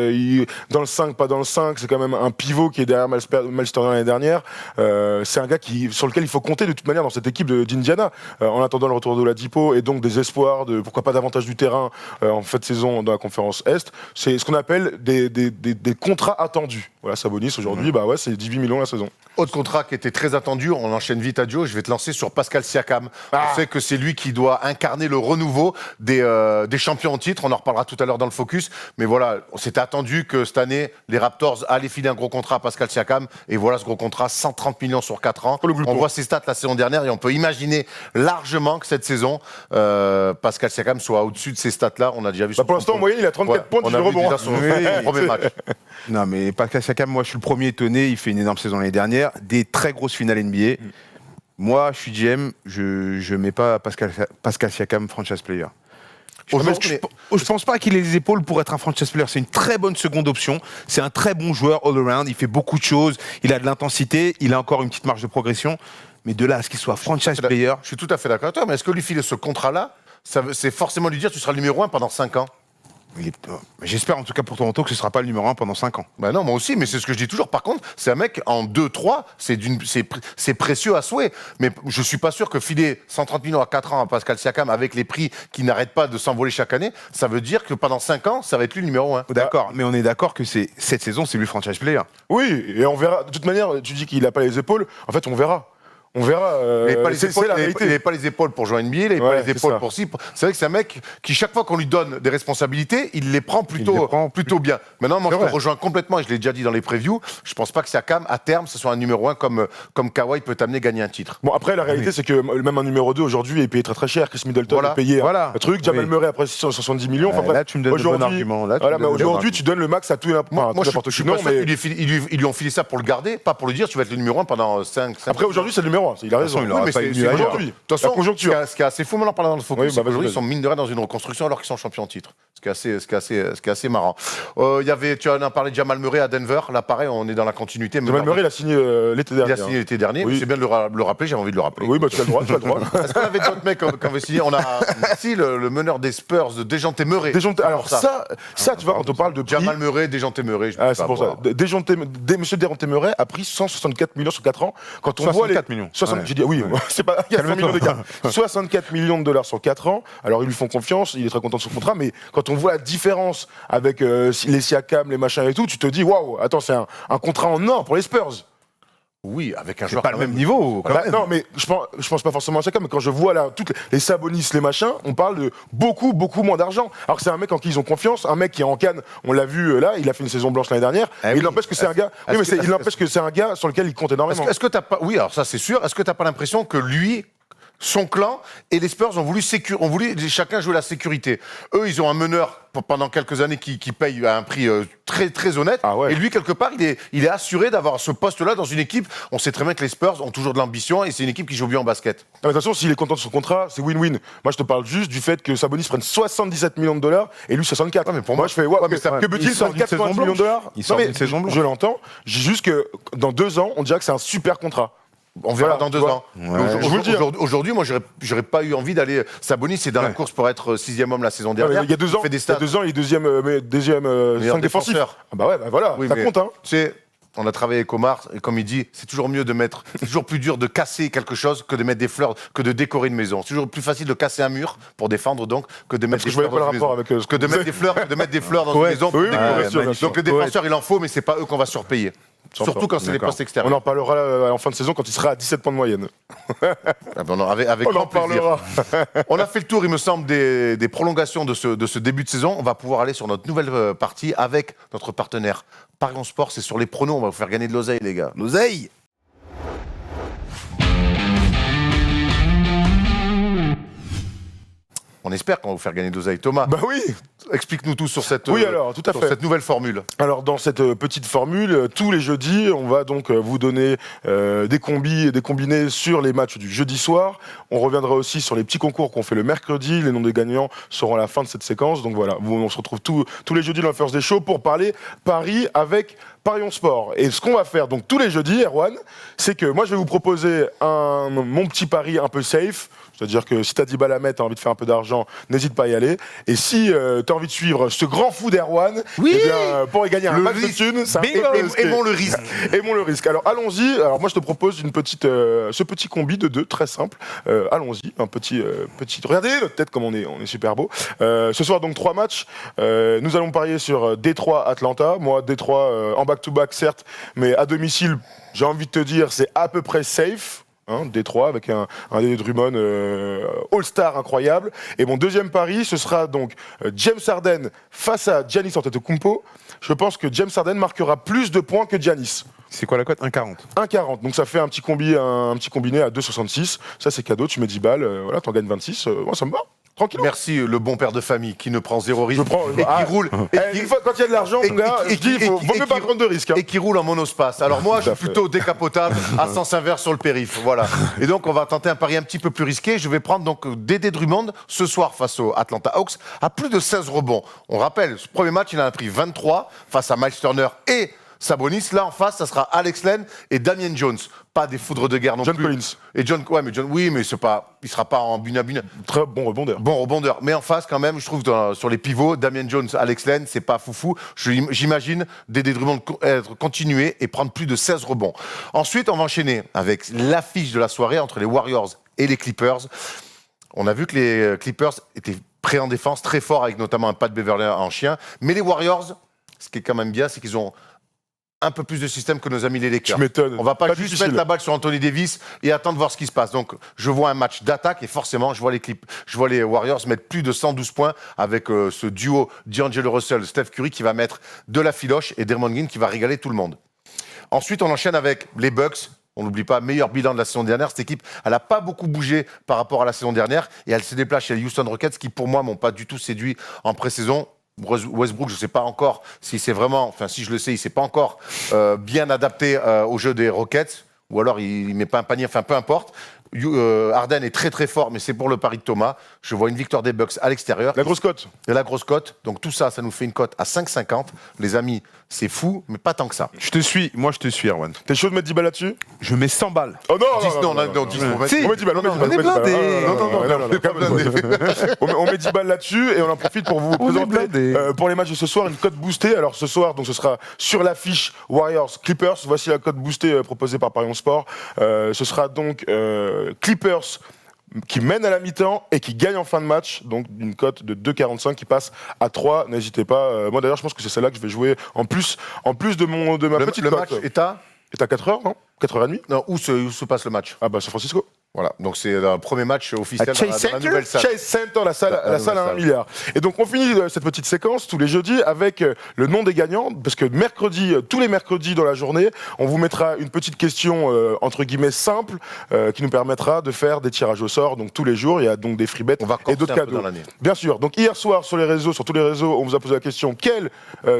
dans le 5, pas dans le 5, c'est quand même un pivot qui est derrière Miles Turner l'année dernière. C'est un gars sur lequel il faut compter de toute manière dans cette équipe d'Indiana. En attendant le retour de Oladipo et donc des espoirs de pourquoi pas davantage du terrain en fin de saison dans la conférence Est. C'est ce qu'on appelle des contrats attendus. Voilà, Sabonis aujourd'hui, c'est 18 millions la saison. Autre contrat qui était très attendu, on enchaîne vite à Dio, je vais te lancer sur Pascal Siakam. On sait que c'est lui qui doit incarner le renouveau des champions en titre, on en reparlera tout à l'heure dans le focus, mais voilà, on s'était attendu que cette année, les Raptors allaient filer un gros contrat à Pascal Siakam, et voilà ce gros contrat, 130 millions sur 4 ans. On voit ses stats la saison dernière, et on peut imaginer largement que cette saison, Pascal Siakam soit au-dessus de ces stats-là, on a déjà vu Pour l'instant, en moyenne, il a 34 points, on 18 a vu rebonds. déjà son premier match. Non, mais Pascal Siakam, moi, je suis le premier étonné. Il fait une énorme saison l'année dernière. Des très grosses finales NBA. Moi, je suis GM. Je mets pas Pascal Siakam franchise player. Je pense pas qu'il ait les épaules pour être un franchise player. C'est une très bonne seconde option. C'est un très bon joueur all-around. Il fait beaucoup de choses. Il a de l'intensité. Il a encore une petite marge de progression. Mais de là à ce qu'il soit franchise player... Je suis tout à fait d'accord avec toi, mais est-ce que lui filer ce contrat-là, c'est forcément lui dire tu seras le numéro 1 pendant 5 ans? J'espère en tout cas pour Toronto que ce ne sera pas le numéro 1 pendant 5 ans. Ben non, moi aussi, mais c'est ce que je dis toujours. Par contre, c'est un mec en 2-3, c'est précieux à souhait. Mais je suis pas sûr que filer 130 millions à 4 ans à Pascal Siakam avec les prix qui n'arrêtent pas de s'envoler chaque année, ça veut dire que pendant 5 ans, ça va être lui le numéro 1. D'accord, mais on est d'accord que cette saison, c'est lui le franchise player. Oui, et on verra. De toute manière, tu dis qu'il n'a pas les épaules. En fait, on verra. On verra. Il n'avait pas, les épaules pour jouer à NBA, il n'avait pas les épaules pour si. C'est vrai que c'est un mec qui, chaque fois qu'on lui donne des responsabilités, il les prend plutôt bien. Maintenant, moi, je te rejoins complètement, et je l'ai déjà dit dans les previews, je ne pense pas que Siakam, à terme, ce soit un numéro 1 comme Kawhi peut t'amener gagner un titre. Bon, après, la réalité, c'est que même un numéro 2 aujourd'hui est payé très très cher. Chris Middleton est payé un truc. Jamal Murray après 670 millions. Enfin, là, tu me donnes de bons arguments. Aujourd'hui, tu donnes le max à tout et n'importe qui. Ils lui ont filé ça pour le garder, pas pour lui dire tu vas être le numéro 1 pendant 5 Après, aujourd'hui, c'est le numéro Non, il a raison. il aurait mais pas c'est eu c'est mieux ailleurs. aujourd'hui. De toute façon, La conjoncture. ce qui est assez fou, maintenant, en parlant dans le focus, Oui, c'est vas-y, qu'aujourd'hui, ils vas-y. sont mine de rien dans une reconstruction alors qu'ils sont champions de titre. Ce qui est assez marrant. Tu en as parlé de Jamal Murray à Denver. Là, pareil, on est dans la continuité. Jamal Murray, il a signé l'été il dernier. a signé l'été dernier. Oui. Mais c'est bien de le rappeler, j'ai envie de le rappeler. Oui, bah tu as le droit, tu as le droit. Est-ce qu'on avait d'autres mecs qui avaient signé? On a si le meneur des Spurs, de Dejounte Murray. Alors ça, tu vois, quand on parle de prix... Jamal Murray, Dejounte Murray. Je Ah, peux c'est pas pour voir. ça. Monsieur Dejounte Murray a pris 164 millions sur 4 ans. Quand on voit les 64 millions. 60, Ouais. j'ai dit oui, c'est pas il y a 100 millions d'écart. 64 millions de dollars sur 4 ans. Alors ils lui font confiance, il est très content de son contrat, mais quand on voit la différence avec les Siakam, les machins et tout, tu te dis waouh, attends, c'est un contrat en or pour les Spurs. Oui, avec un C'est joueur pas quand le même même. niveau. quand Bah, même. non, mais je pense pas forcément à Siakam, mais quand je vois là toutes les Sabonis, les machins, on parle de beaucoup moins d'argent. Alors que c'est un mec en qui ils ont confiance, un mec qui est en Cannes, on l'a vu là, il a fait une saison blanche l'année dernière. Eh et oui. il n'empêche que c'est un gars. Oui, mais il n'empêche que c'est un gars sur lequel il compte énormément. Est-ce que t'as pas. Oui, alors ça c'est sûr. Est-ce que t'as pas l'impression que lui, son clan et les Spurs ont voulu chacun jouer la sécurité. Eux, ils ont un meneur pendant quelques années qui paye à un prix très très honnête. Ah ouais. Et lui, quelque part, il est assuré d'avoir ce poste-là dans une équipe. On sait très bien que les Spurs ont toujours de l'ambition et c'est une équipe qui joue bien en basket. Non, mais de toute façon, s'il est content de son contrat, c'est win-win. Moi, je te parle juste du fait que Sabonis prenne 77 millions de dollars et lui 64. Ouais, mais pour moi, je fais, ouais, ouais, mais mais ça- que peut-il il sort d'une 80 saison millions de dollars Il sort Non, mais d'une saison blanche. Je l'entends. J'ai juste que dans 2 ans, on dirait que c'est un super contrat. On verra Voilà, dans 2 tu vois. ans. Ouais. Donc, Je vous le dis. Aujourd'hui, moi, j'aurais pas eu envie d'aller. Sabonis, c'est dans la Ouais. course pour être 6e homme la saison Ouais, mais dernière. il y a 2 ans, fait des il y a stats. 2 ans, il est deuxième 5 défensif. défenseur. Ah bah ouais, bah voilà, Oui, ça mais compte, hein. Tu sais, on a travaillé avec Omar, et comme il dit, c'est toujours mieux de mettre, c'est toujours plus dur de casser quelque chose que de mettre des fleurs, que de décorer une maison. C'est toujours plus facile de casser un mur pour défendre donc que de mettre que des je voyais fleurs pas dans le une rapport maison. avec ce que de que mettre vous des fleurs, que de mettre des fleurs dans Ouais. une maison pour Oui, oui, décorer. bien sûr, bien sûr. Donc les défenseurs, il en faut, mais c'est pas eux qu'on va surpayer. Surtout quand c'est les D'accord. postes On extérieurs. en parlera en fin de saison quand il sera à 17 points de moyenne. Ah ben, avec On grand en plaisir. parlera. On a fait le tour, il me semble, des prolongations de ce début de saison. On va pouvoir aller sur notre nouvelle partie avec notre partenaire Parion Sport. C'est sur les pronos. On va vous faire gagner de l'oseille, les gars. L'oseille. On espère qu'on va vous faire gagner de l'oseille. Thomas, Bah oui. explique-nous tout sur cette, Oui, alors, tout à sur fait. cette nouvelle formule. Alors dans cette petite formule, tous les jeudis, on va donc vous donner des combis et des combinés sur les matchs du jeudi soir. On reviendra aussi sur les petits concours qu'on fait le mercredi. Les noms des gagnants seront à la fin de cette séquence. Donc voilà, on se retrouve tous les jeudis dans le First Day Show pour parler Paris avec Parion Sport. Et ce qu'on va faire donc tous les jeudis, Erwan, c'est que moi je vais vous proposer mon petit pari un peu safe. C'est-à-dire que si t'as 10 balles à mettre, t'as envie de faire un peu d'argent, n'hésite pas à y aller. Et si t'as envie de suivre ce grand fou d'Erwan, Oui. eh bien, pour y gagner un Le max de risque. thunes, c'est un Bingo. peu risqué. Aimons le risque. Aimons le risque. Alors allons-y. Alors moi je te propose ce petit combi de 2, très simple. Allons-y, un petit. Regardez notre tête comme on est super beau. Ce soir donc 3 matchs. Nous allons parier sur Détroit Atlanta. Moi Détroit en back-to-back certes, mais à domicile, j'ai envie de te dire c'est à peu près safe. Détroit avec un Dédé Drummond All-Star incroyable. Et mon deuxième pari, ce sera donc James Harden face à Giannis Antetokounmpo. Je pense que James Harden marquera plus de points que Giannis. C'est quoi la cote? 1,40. 1,40. Donc ça fait un petit combiné à 2,66. Ça c'est cadeau, tu mets 10 balles, voilà, t'en gagnes 26. Moi ça me va. Tranquille. Merci, le bon père de famille qui ne prend zéro risque Je prends- et ah. qui roule. Une fois, quand il y a de l'argent, mon gars, je dis, vaut mieux pas prendre de risques. Et qui roule en monospace. Alors moi, je Tout à suis plutôt décapotable à sens inverse sur le périph'. Voilà. Et donc, on va tenter un pari un petit peu plus risqué. Je vais prendre donc Dédé Drummond ce soir face aux Atlanta Hawks à plus de 16 rebonds. On rappelle, ce premier match, il en a pris 23 face à Miles Turner et Sabonis. Là, en face, ça sera Alex Len et Damian Jones. Pas des foudres de guerre non John plus. Collins. Et oui, mais c'est pas, il sera pas en buna-buna. Très bon rebondeur. Bon rebondeur, mais en face quand même, je trouve sur les pivots, Damian Jones, Alex Len, c'est pas foufou. J'imagine Dédé Drummond continuer et prendre plus de 16 rebonds. Ensuite, on va enchaîner avec l'affiche de la soirée entre les Warriors et les Clippers. On a vu que les Clippers étaient prêts en défense, très forts, avec notamment un Pat Beverley en chien. Mais les Warriors, ce qui est quand même bien, c'est qu'ils ont un peu plus de système que nos amis les Lakers. Tu m'étonnes. On va pas juste difficile. mettre la balle sur Anthony Davis et attendre voir ce qui se passe. Donc, je vois un match d'attaque et forcément, je vois les Warriors mettre plus de 112 points avec ce duo D'Angelo Russell, Steph Curry qui va mettre de la filoche et Draymond Green qui va régaler tout le monde. Ensuite, on enchaîne avec les Bucks. On n'oublie pas, meilleur bilan de la saison dernière. Cette équipe, elle n'a pas beaucoup bougé par rapport à la saison dernière et elle se déplace chez les Houston Rockets qui, pour moi, m'ont pas du tout séduit en pré-saison. Westbrook, je ne sais pas encore si c'est vraiment, enfin si je le sais, il ne s'est pas encore bien adapté au jeu des Rockets. ou alors il met pas un panier, enfin peu importe. Harden est très très fort, mais c'est pour le pari de Thomas. Je vois une victoire des Bucks à l'extérieur. La grosse cote. Et la grosse cote. Donc tout ça, ça nous fait une cote à 5,50. Les amis, c'est fou, mais pas tant que ça. Je te suis, moi je te suis, Erwan. T'es chaud de mettre 10 balles là-dessus? Je mets 100 balles. Oh non, 10, non, 10, on met- Si. On met 10 balles, on est blindés. On met 10 balles là-dessus et on en profite pour vous On est présenter blindés. pour les matchs de ce soir une cote boostée. Alors ce soir, donc ce sera sur l'affiche Warriors Clippers. Voici la cote boostée proposée par Parion Sport. Ce sera donc Clippers qui mène à la mi-temps et qui gagne en fin de match, donc une cote de 2,45 qui passe à 3. N'hésitez pas. Moi d'ailleurs, je pense que c'est celle-là que je vais jouer en plus de ma petite Le cote. match est à Est à 4h, non 4h30? non, où se passe le match? Ah bah San Francisco. Voilà, donc c'est le premier match officiel À Chase dans la nouvelle salle. Chase Center, la salle à 1 milliard. Et donc on finit cette petite séquence tous les jeudis avec le nom des gagnants, parce que tous les mercredis dans la journée, on vous mettra une petite question entre guillemets simple qui nous permettra de faire des tirages au sort. Donc tous les jours, il y a donc des free bets On va et d'autres corser un peu cadeaux. dans l'année. Bien sûr. Donc hier soir sur tous les réseaux, on vous a posé la question quel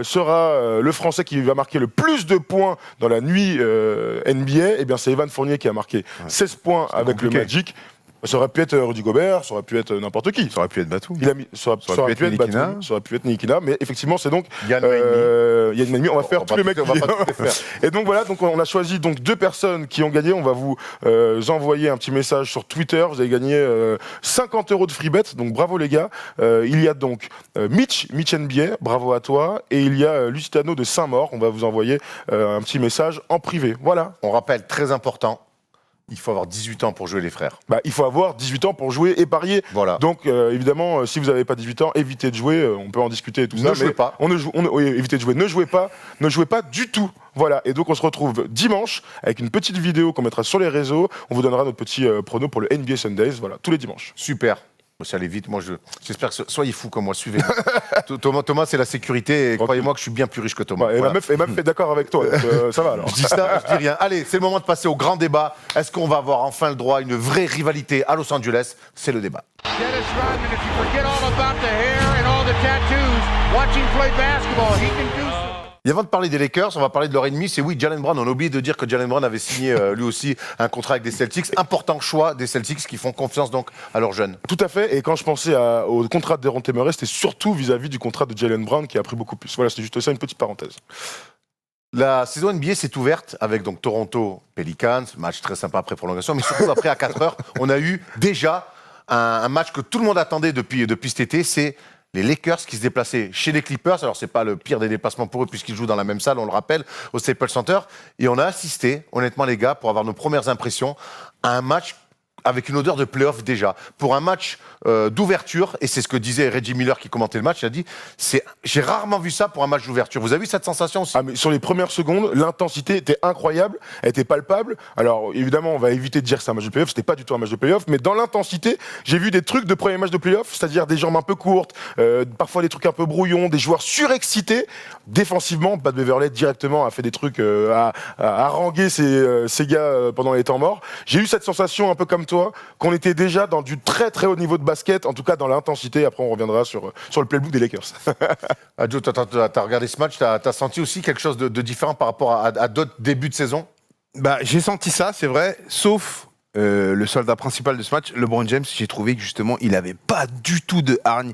sera le Français qui va marquer le plus de points dans la nuit NBA? Eh bien c'est Evan Fournier qui a marqué 16 points avec compliqué. le Magic. Ça aurait pu être Rudy Gobert, ça aurait pu être n'importe qui. Ça aurait pu être Batou. Il a mis, ça aurait pu être Nikina. Batum, ça aurait pu être Nikina, mais effectivement c'est donc Yann Maïmi. On va faire On tous va les mecs. on va qui- pas tout les faire. Et donc voilà, donc on a choisi donc 2 personnes qui ont gagné. On va vous envoyer un petit message sur Twitter. Vous avez gagné 50 € de free bet. Donc bravo les gars. Il y a donc Mitch NBA, bravo à toi. Et il y a Lusitano de Saint-Maur. On va vous envoyer un petit message en privé. Voilà. On rappelle, très important, il faut avoir 18 ans pour jouer les frères. Bah, il faut avoir 18 ans pour jouer et parier. Voilà. Donc évidemment, si vous n'avez pas 18 ans, évitez de jouer. On peut en discuter et tout Ne ça. jouez mais pas. Oui, évitez de jouer. Ne jouez pas du tout. Voilà. Et donc on se retrouve dimanche avec une petite vidéo qu'on mettra sur les réseaux. On vous donnera notre petit prono pour le NBA Sundays. Voilà, tous les dimanches. Super. Ça allait vite. Moi, j'espère que soyez fous comme moi. Suivez. Thomas, c'est la sécurité. Et croyez-moi que je suis bien plus riche que Thomas. Ouais, et Voilà. ma meuf est d'accord avec toi. Donc, ça va alors. Je dis ça, je dis rien. Allez, c'est le moment de passer au grand débat. Est-ce qu'on va avoir enfin le droit à une vraie rivalité à Los Angeles? C'est le débat. Dennis Rodman, if you forget all about the hair and all the tattoos, watching play basketball, he can do some. Et avant de parler des Lakers, on va parler de leur ennemi. C'est oui, Jalen Brown. On a oublié de dire que Jalen Brown avait signé lui aussi un contrat avec des Celtics. Important choix des Celtics qui font confiance donc à leurs jeunes. Tout à fait. Et quand je pensais au contrat de Dejounte Murray, c'était surtout vis-à-vis du contrat de Jalen Brown qui a pris beaucoup plus. Voilà, c'est juste ça, une petite parenthèse. La saison NBA s'est ouverte avec donc Toronto Pelicans, match très sympa après prolongation, mais surtout après à 4 heures, on a eu déjà un match que tout le monde attendait depuis cet été, c'est les Lakers qui se déplaçaient chez les Clippers. Alors c'est pas le pire des déplacements pour eux puisqu'ils jouent dans la même salle, on le rappelle, au Staples Center. Et on a assisté, honnêtement les gars, pour avoir nos premières impressions, à un match avec une odeur de play-off déjà. Pour un match d'ouverture, et c'est ce que disait Reggie Miller qui commentait le match, il a dit j'ai rarement vu ça pour un match d'ouverture. Vous avez vu cette sensation aussi? Ah, mais sur les premières secondes, l'intensité était incroyable, elle était palpable. Alors évidemment, on va éviter de dire que c'est un match de playoff, c'était pas du tout un match de playoff, mais dans l'intensité, j'ai vu des trucs de premier match de playoff, c'est-à-dire des jambes un peu courtes, parfois des trucs un peu brouillons, des joueurs surexcités. Défensivement, Pat Beverley directement a fait des trucs à haranguer ces gars pendant les temps morts. J'ai eu cette sensation un peu comme toi, qu'on était déjà dans du très très haut niveau de basket, en tout cas dans l'intensité. Après, on reviendra sur le playbook des Lakers. Joe, t'as regardé ce match, t'as senti aussi quelque chose de différent par rapport à d'autres débuts de saison? Bah, j'ai senti ça, c'est vrai, sauf le soldat principal de ce match, LeBron James. J'ai trouvé que justement, il avait pas du tout de hargne.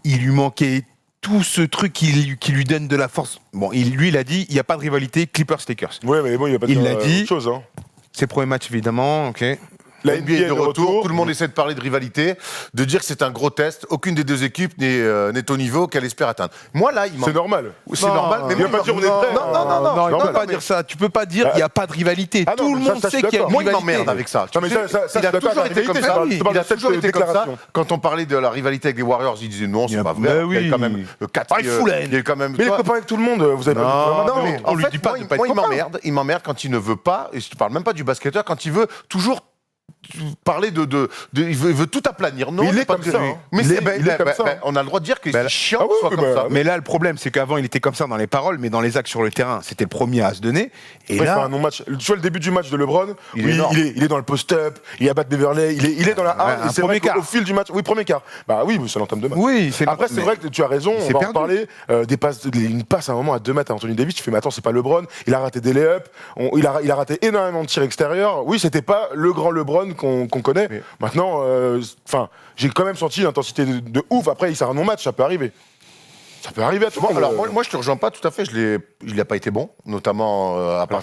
Il lui manquait tout ce truc qui lui donne de la force. Bon, lui, il a dit, il n'y a pas de rivalité Clippers-Lakers. Ouais, mais bon, il va pas Il dire l'a dit. autre chose. Hein. Ses premiers matchs, évidemment, ok. La NBA est de retour, tout le monde essaie de parler de rivalité, de dire que c'est un gros test. Aucune des deux équipes n'est au niveau qu'elle espère atteindre. Moi, là, C'est normal. C'est normal, mais il va moi, pas dire on est prêt. Non, il ne peut pas mais- dire ça. Tu peux pas dire il n'y a pas de rivalité. Ah non, Tout le ça, monde je suis sait qu'il y a d'accord. une Moi, il rivalité. m'emmerde avec ça. Non, mais ça, il a je suis d'accord toujours avec été la comme vérité, ça. je parle Il de a cette toujours été comme ça. déclaration. Quand on parlait de la rivalité avec les Warriors, il disait non, c'est pas vrai. Mais Il y a eu quand même oui. 4 Ah, il fout la haine. Il y a eu quand même. Mais les copains avec tout le monde, vous avez Non, pas non, dit mais on en lui fait, dit pas moi, de pas moi, être il content. m'emmerde. Il m'emmerde quand il ne veut pas, et je te parle même pas du basketteur, quand il veut toujours parler il veut tout aplanir. Non, Mais il c'est est pas comme très- ça, hein. Mais Il c'est est comme ça, hein. on a le droit de dire que Ben, c'est chiant ah qu'il soit oui, comme bah, ça. Mais là, le problème, c'est qu'avant, il était comme ça dans les paroles, mais dans les actes sur le terrain, c'était le premier à se donner. Et Ouais, il fait là, un non-match. Tu vois le début du match de LeBron, Il est oui, énorme. il est dans le post-up, il abat Beverley, il est dans la Ouais, A. un Et c'est premier vrai qu'au quart. fil du match, oui, premier quart. Bah oui, c'est l'entame de match. oui, c'est Après, c'est mais- vrai que tu as raison, il on s'est va en perdu. reparler. Des passes, une passe à un moment à 2 mètres à Anthony Davis, tu fais, mais attends, c'est pas LeBron, il a raté des lay-ups, il a raté énormément de tirs extérieurs. Oui, c'était pas le grand LeBron qu'on connaît. Mais- Maintenant, j'ai quand même senti une intensité de ouf. Après, c'est un non-match, ça peut arriver. Ça peut arriver à tout le Bon, monde. alors moi je te rejoins pas tout à fait. Il n'a pas été bon, notamment à la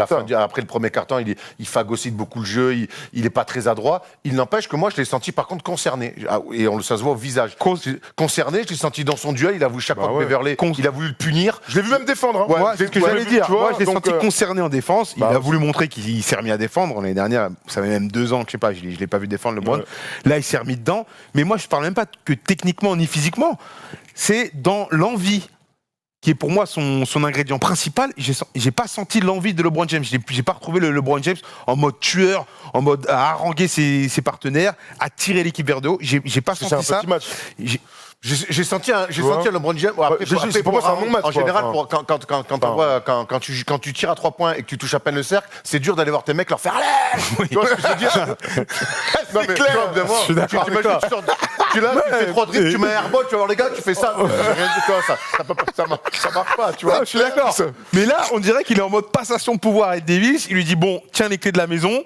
fin. Après le premier quart-temps, il phagocyte beaucoup le jeu. Il est pas très adroit. Il n'empêche que moi je l'ai senti par contre concerné. Et ça se voit au visage. Concerné, je l'ai senti dans son duel. Il a voulu chaque fois que ouais. Beverley, il a voulu le punir. Je l'ai vu même défendre. Hein. Ouais, Moi, c'est ce que ouais, j'allais dire. tu vois, Moi, je l'ai donc, senti concerné en défense. Il bah, a voulu montrer qu'il s'est remis à défendre. L'année dernière, ça fait même 2 ans que je sais pas, je l'ai pas vu défendre LeBron. Ouais. Là, il s'est remis dedans. Mais moi, je parle même pas que techniquement ni physiquement. C'est dans l'envie qui est pour moi son ingrédient principal. J'ai pas senti l'envie de LeBron James. J'ai pas retrouvé le LeBron James en mode tueur, en mode à haranguer ses partenaires, à tirer l'équipe vers le haut. J'ai pas c'est un senti ça. petit match. J'ai senti un vois LeBron James. Bon, après, pour moi, c'est un non-match, En quoi. général, Enfin, quand tu tires à 3 points et que tu touches à peine le cercle, c'est dur d'aller voir tes mecs leur faire allez. Tu vois ce que je veux dire? Non mais clair. toi, évidemment, Je suis d'accord avec toi. tu fais 3 dribbles, tu mets un airball, tu vas voir les gars, tu fais ça. Rien du tout, ça marche pas, tu vois. Je suis d'accord. Mais là, on dirait qu'il est en mode passation de pouvoir avec Davis. Il lui dit bon, tiens les clés de la maison.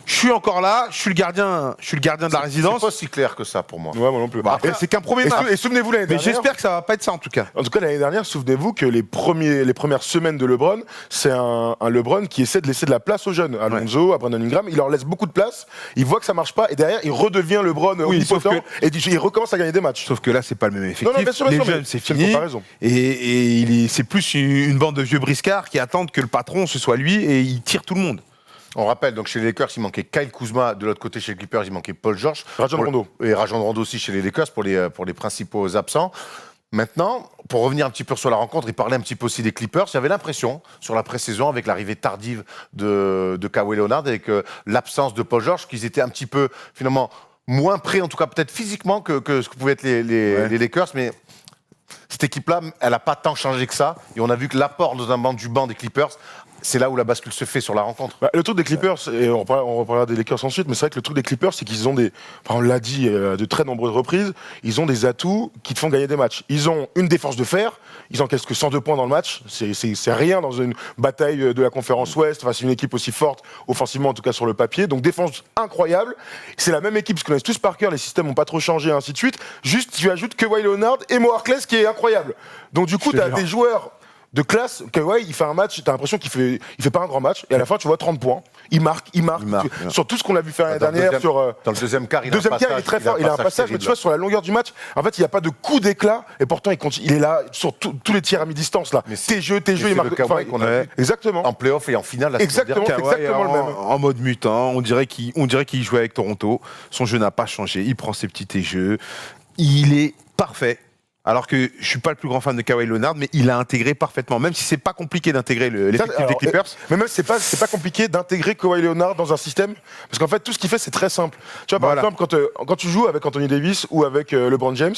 Je suis encore là. Je suis le gardien de la C'est résidence. pas si clair que ça pour moi. Ouais, moi non plus. Et c'est qu'un premier match. Et souvenez-vous l'année Mais dernière. j'espère que ça va pas être ça en tout cas. En tout cas, l'année dernière, souvenez-vous que les premières semaines de LeBron, c'est un LeBron qui essaie de laisser de la place aux jeunes. À Lonzo, à Brandon Ingram, il leur laisse beaucoup de place. Il voit que ça marche pas et derrière, il redevient LeBron omnipotent et il recommence à gagner des matchs. Sauf que là, c'est pas le même effectif. Non, bien sûr, les mais jeunes, c'est c'est une fini. comparaison. Et c'est plus une bande de vieux briscards qui attendent que le patron ce soit lui et il tire tout le monde. On rappelle, donc chez les Lakers, il manquait Kyle Kuzma. De l'autre côté, chez les Clippers, il manquait Paul George. Rajon Rondo. Et Rajon Rondo aussi chez les Lakers pour les principaux absents. Maintenant, pour revenir un petit peu sur la rencontre, il parlait un petit peu aussi des Clippers. J'avais l'impression, sur la pré-saison, avec l'arrivée tardive de Kawhi Leonard, avec l'absence de Paul George, qu'ils étaient un petit peu, finalement, moins prêts, en tout cas peut-être physiquement, que ce que pouvaient être les Lakers. Mais cette équipe-là, elle n'a pas tant changé que ça. Et on a vu que l'apport du banc des Clippers, c'est là où la bascule se fait sur la rencontre. Bah, le truc des Clippers, et on reparlera des Lakers ensuite, mais c'est vrai que le truc des Clippers, c'est qu'ils ont on l'a dit de très nombreuses reprises, ils ont des atouts qui te font gagner des matchs. Ils ont une défense de fer, ils encaissent que 102 points dans le match, c'est rien dans une bataille de la conférence Ouest face à une équipe aussi forte, offensivement en tout cas sur le papier. Donc défense incroyable, c'est la même équipe, se connaissent tous par cœur, les systèmes n'ont pas trop changé, ainsi de suite. Juste, tu ajoutes Kawhi Leonard et Mo Harkless qui est incroyable. Donc du coup, tu as des joueurs de classe. Kawhi, il fait un match, t'as l'impression qu'il fait pas un grand match, et à la fin, tu vois 30 points. Il marque. Sur tout ce qu'on a vu faire l'année dernière. Dans le deuxième quart, il a un passage. Il est très fort. Il a un passage, mais tu vois, sur la longueur du match, en fait, il n'y a pas de coup d'éclat, et pourtant, il est là sur tous les tirs à mi-distance, là. Tes jeux, il marque. Le Kawhi qu'on a vu Exactement. en play-off et en finale. La saison Exactement. dernière. Kawhi exactement le même. En mode mutant, on dirait qu'il jouait avec Toronto. Son jeu n'a pas changé. Il prend ses petits jeux. Il est parfait. Alors que je suis pas le plus grand fan de Kawhi Leonard, mais il a intégré parfaitement. Même si c'est pas compliqué d'intégrer l'effectif des Clippers. Mais même c'est pas compliqué d'intégrer Kawhi Leonard dans un système, parce qu'en fait tout ce qu'il fait c'est très simple. Tu vois par exemple quand tu joues avec Anthony Davis ou avec LeBron James,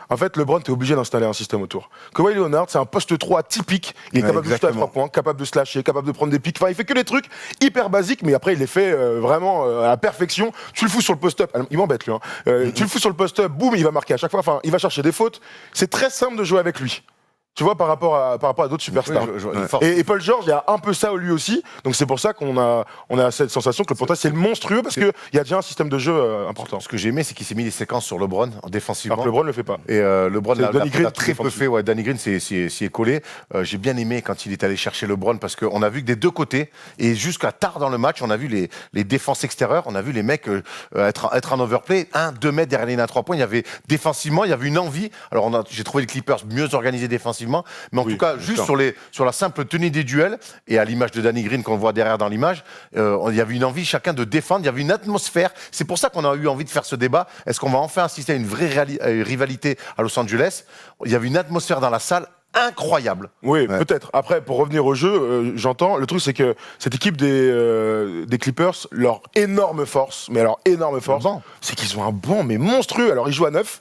en fait LeBron t'es obligé d'installer un système autour. Kawhi Leonard c'est un poste 3 typique. Il est capable de shooter à 3 points, capable de slasher, capable de prendre des pics. Enfin il fait que des trucs hyper basiques, mais après il les fait vraiment à la perfection. Tu le fous sur le post-up, il m'embête lui. Hein. Tu le fous sur le post-up, boum il va marquer à chaque fois. Enfin il va chercher des fautes. C'est très simple de jouer avec lui. Tu vois, par rapport à d'autres superstars. Et Paul George, il y a un peu ça lui aussi. Donc c'est pour ça qu'on a cette sensation que le potentiel c'est monstrueux parce qu'il y a déjà un système de jeu important. Ce que j'ai aimé, c'est qu'il s'est mis des séquences sur LeBron défensivement. Alors que LeBron ne le fait pas. Et LeBron l'a très peu défensif. fait. Ouais, Danny Green s'y est collé. J'ai bien aimé quand il est allé chercher LeBron parce qu'on a vu que des deux côtés, et jusqu'à tard dans le match, on a vu les défenses extérieures, on a vu les mecs être en overplay, 1-2 mètres derrière les lignes à 3 points. Il y avait défensivement, il y avait une envie. Alors j'ai trouvé les Clippers mieux organisés défensivement, mais en tout cas, juste sur la simple tenue des duels, et à l'image de Danny Green qu'on voit derrière dans l'image, il y avait une envie chacun de défendre, il y avait une atmosphère. C'est pour ça qu'on a eu envie de faire ce débat. Est-ce qu'on va enfin assister à une vraie rivalité à Los Angeles? Il y avait une atmosphère dans la salle incroyable. Oui, Ouais. peut-être. Après, pour revenir au jeu, j'entends. Le truc, c'est que cette équipe des Clippers, leur énorme force, mais alors énorme force, banc. c'est qu'ils ont un banc, mais monstrueux. Alors, ils jouent à 9.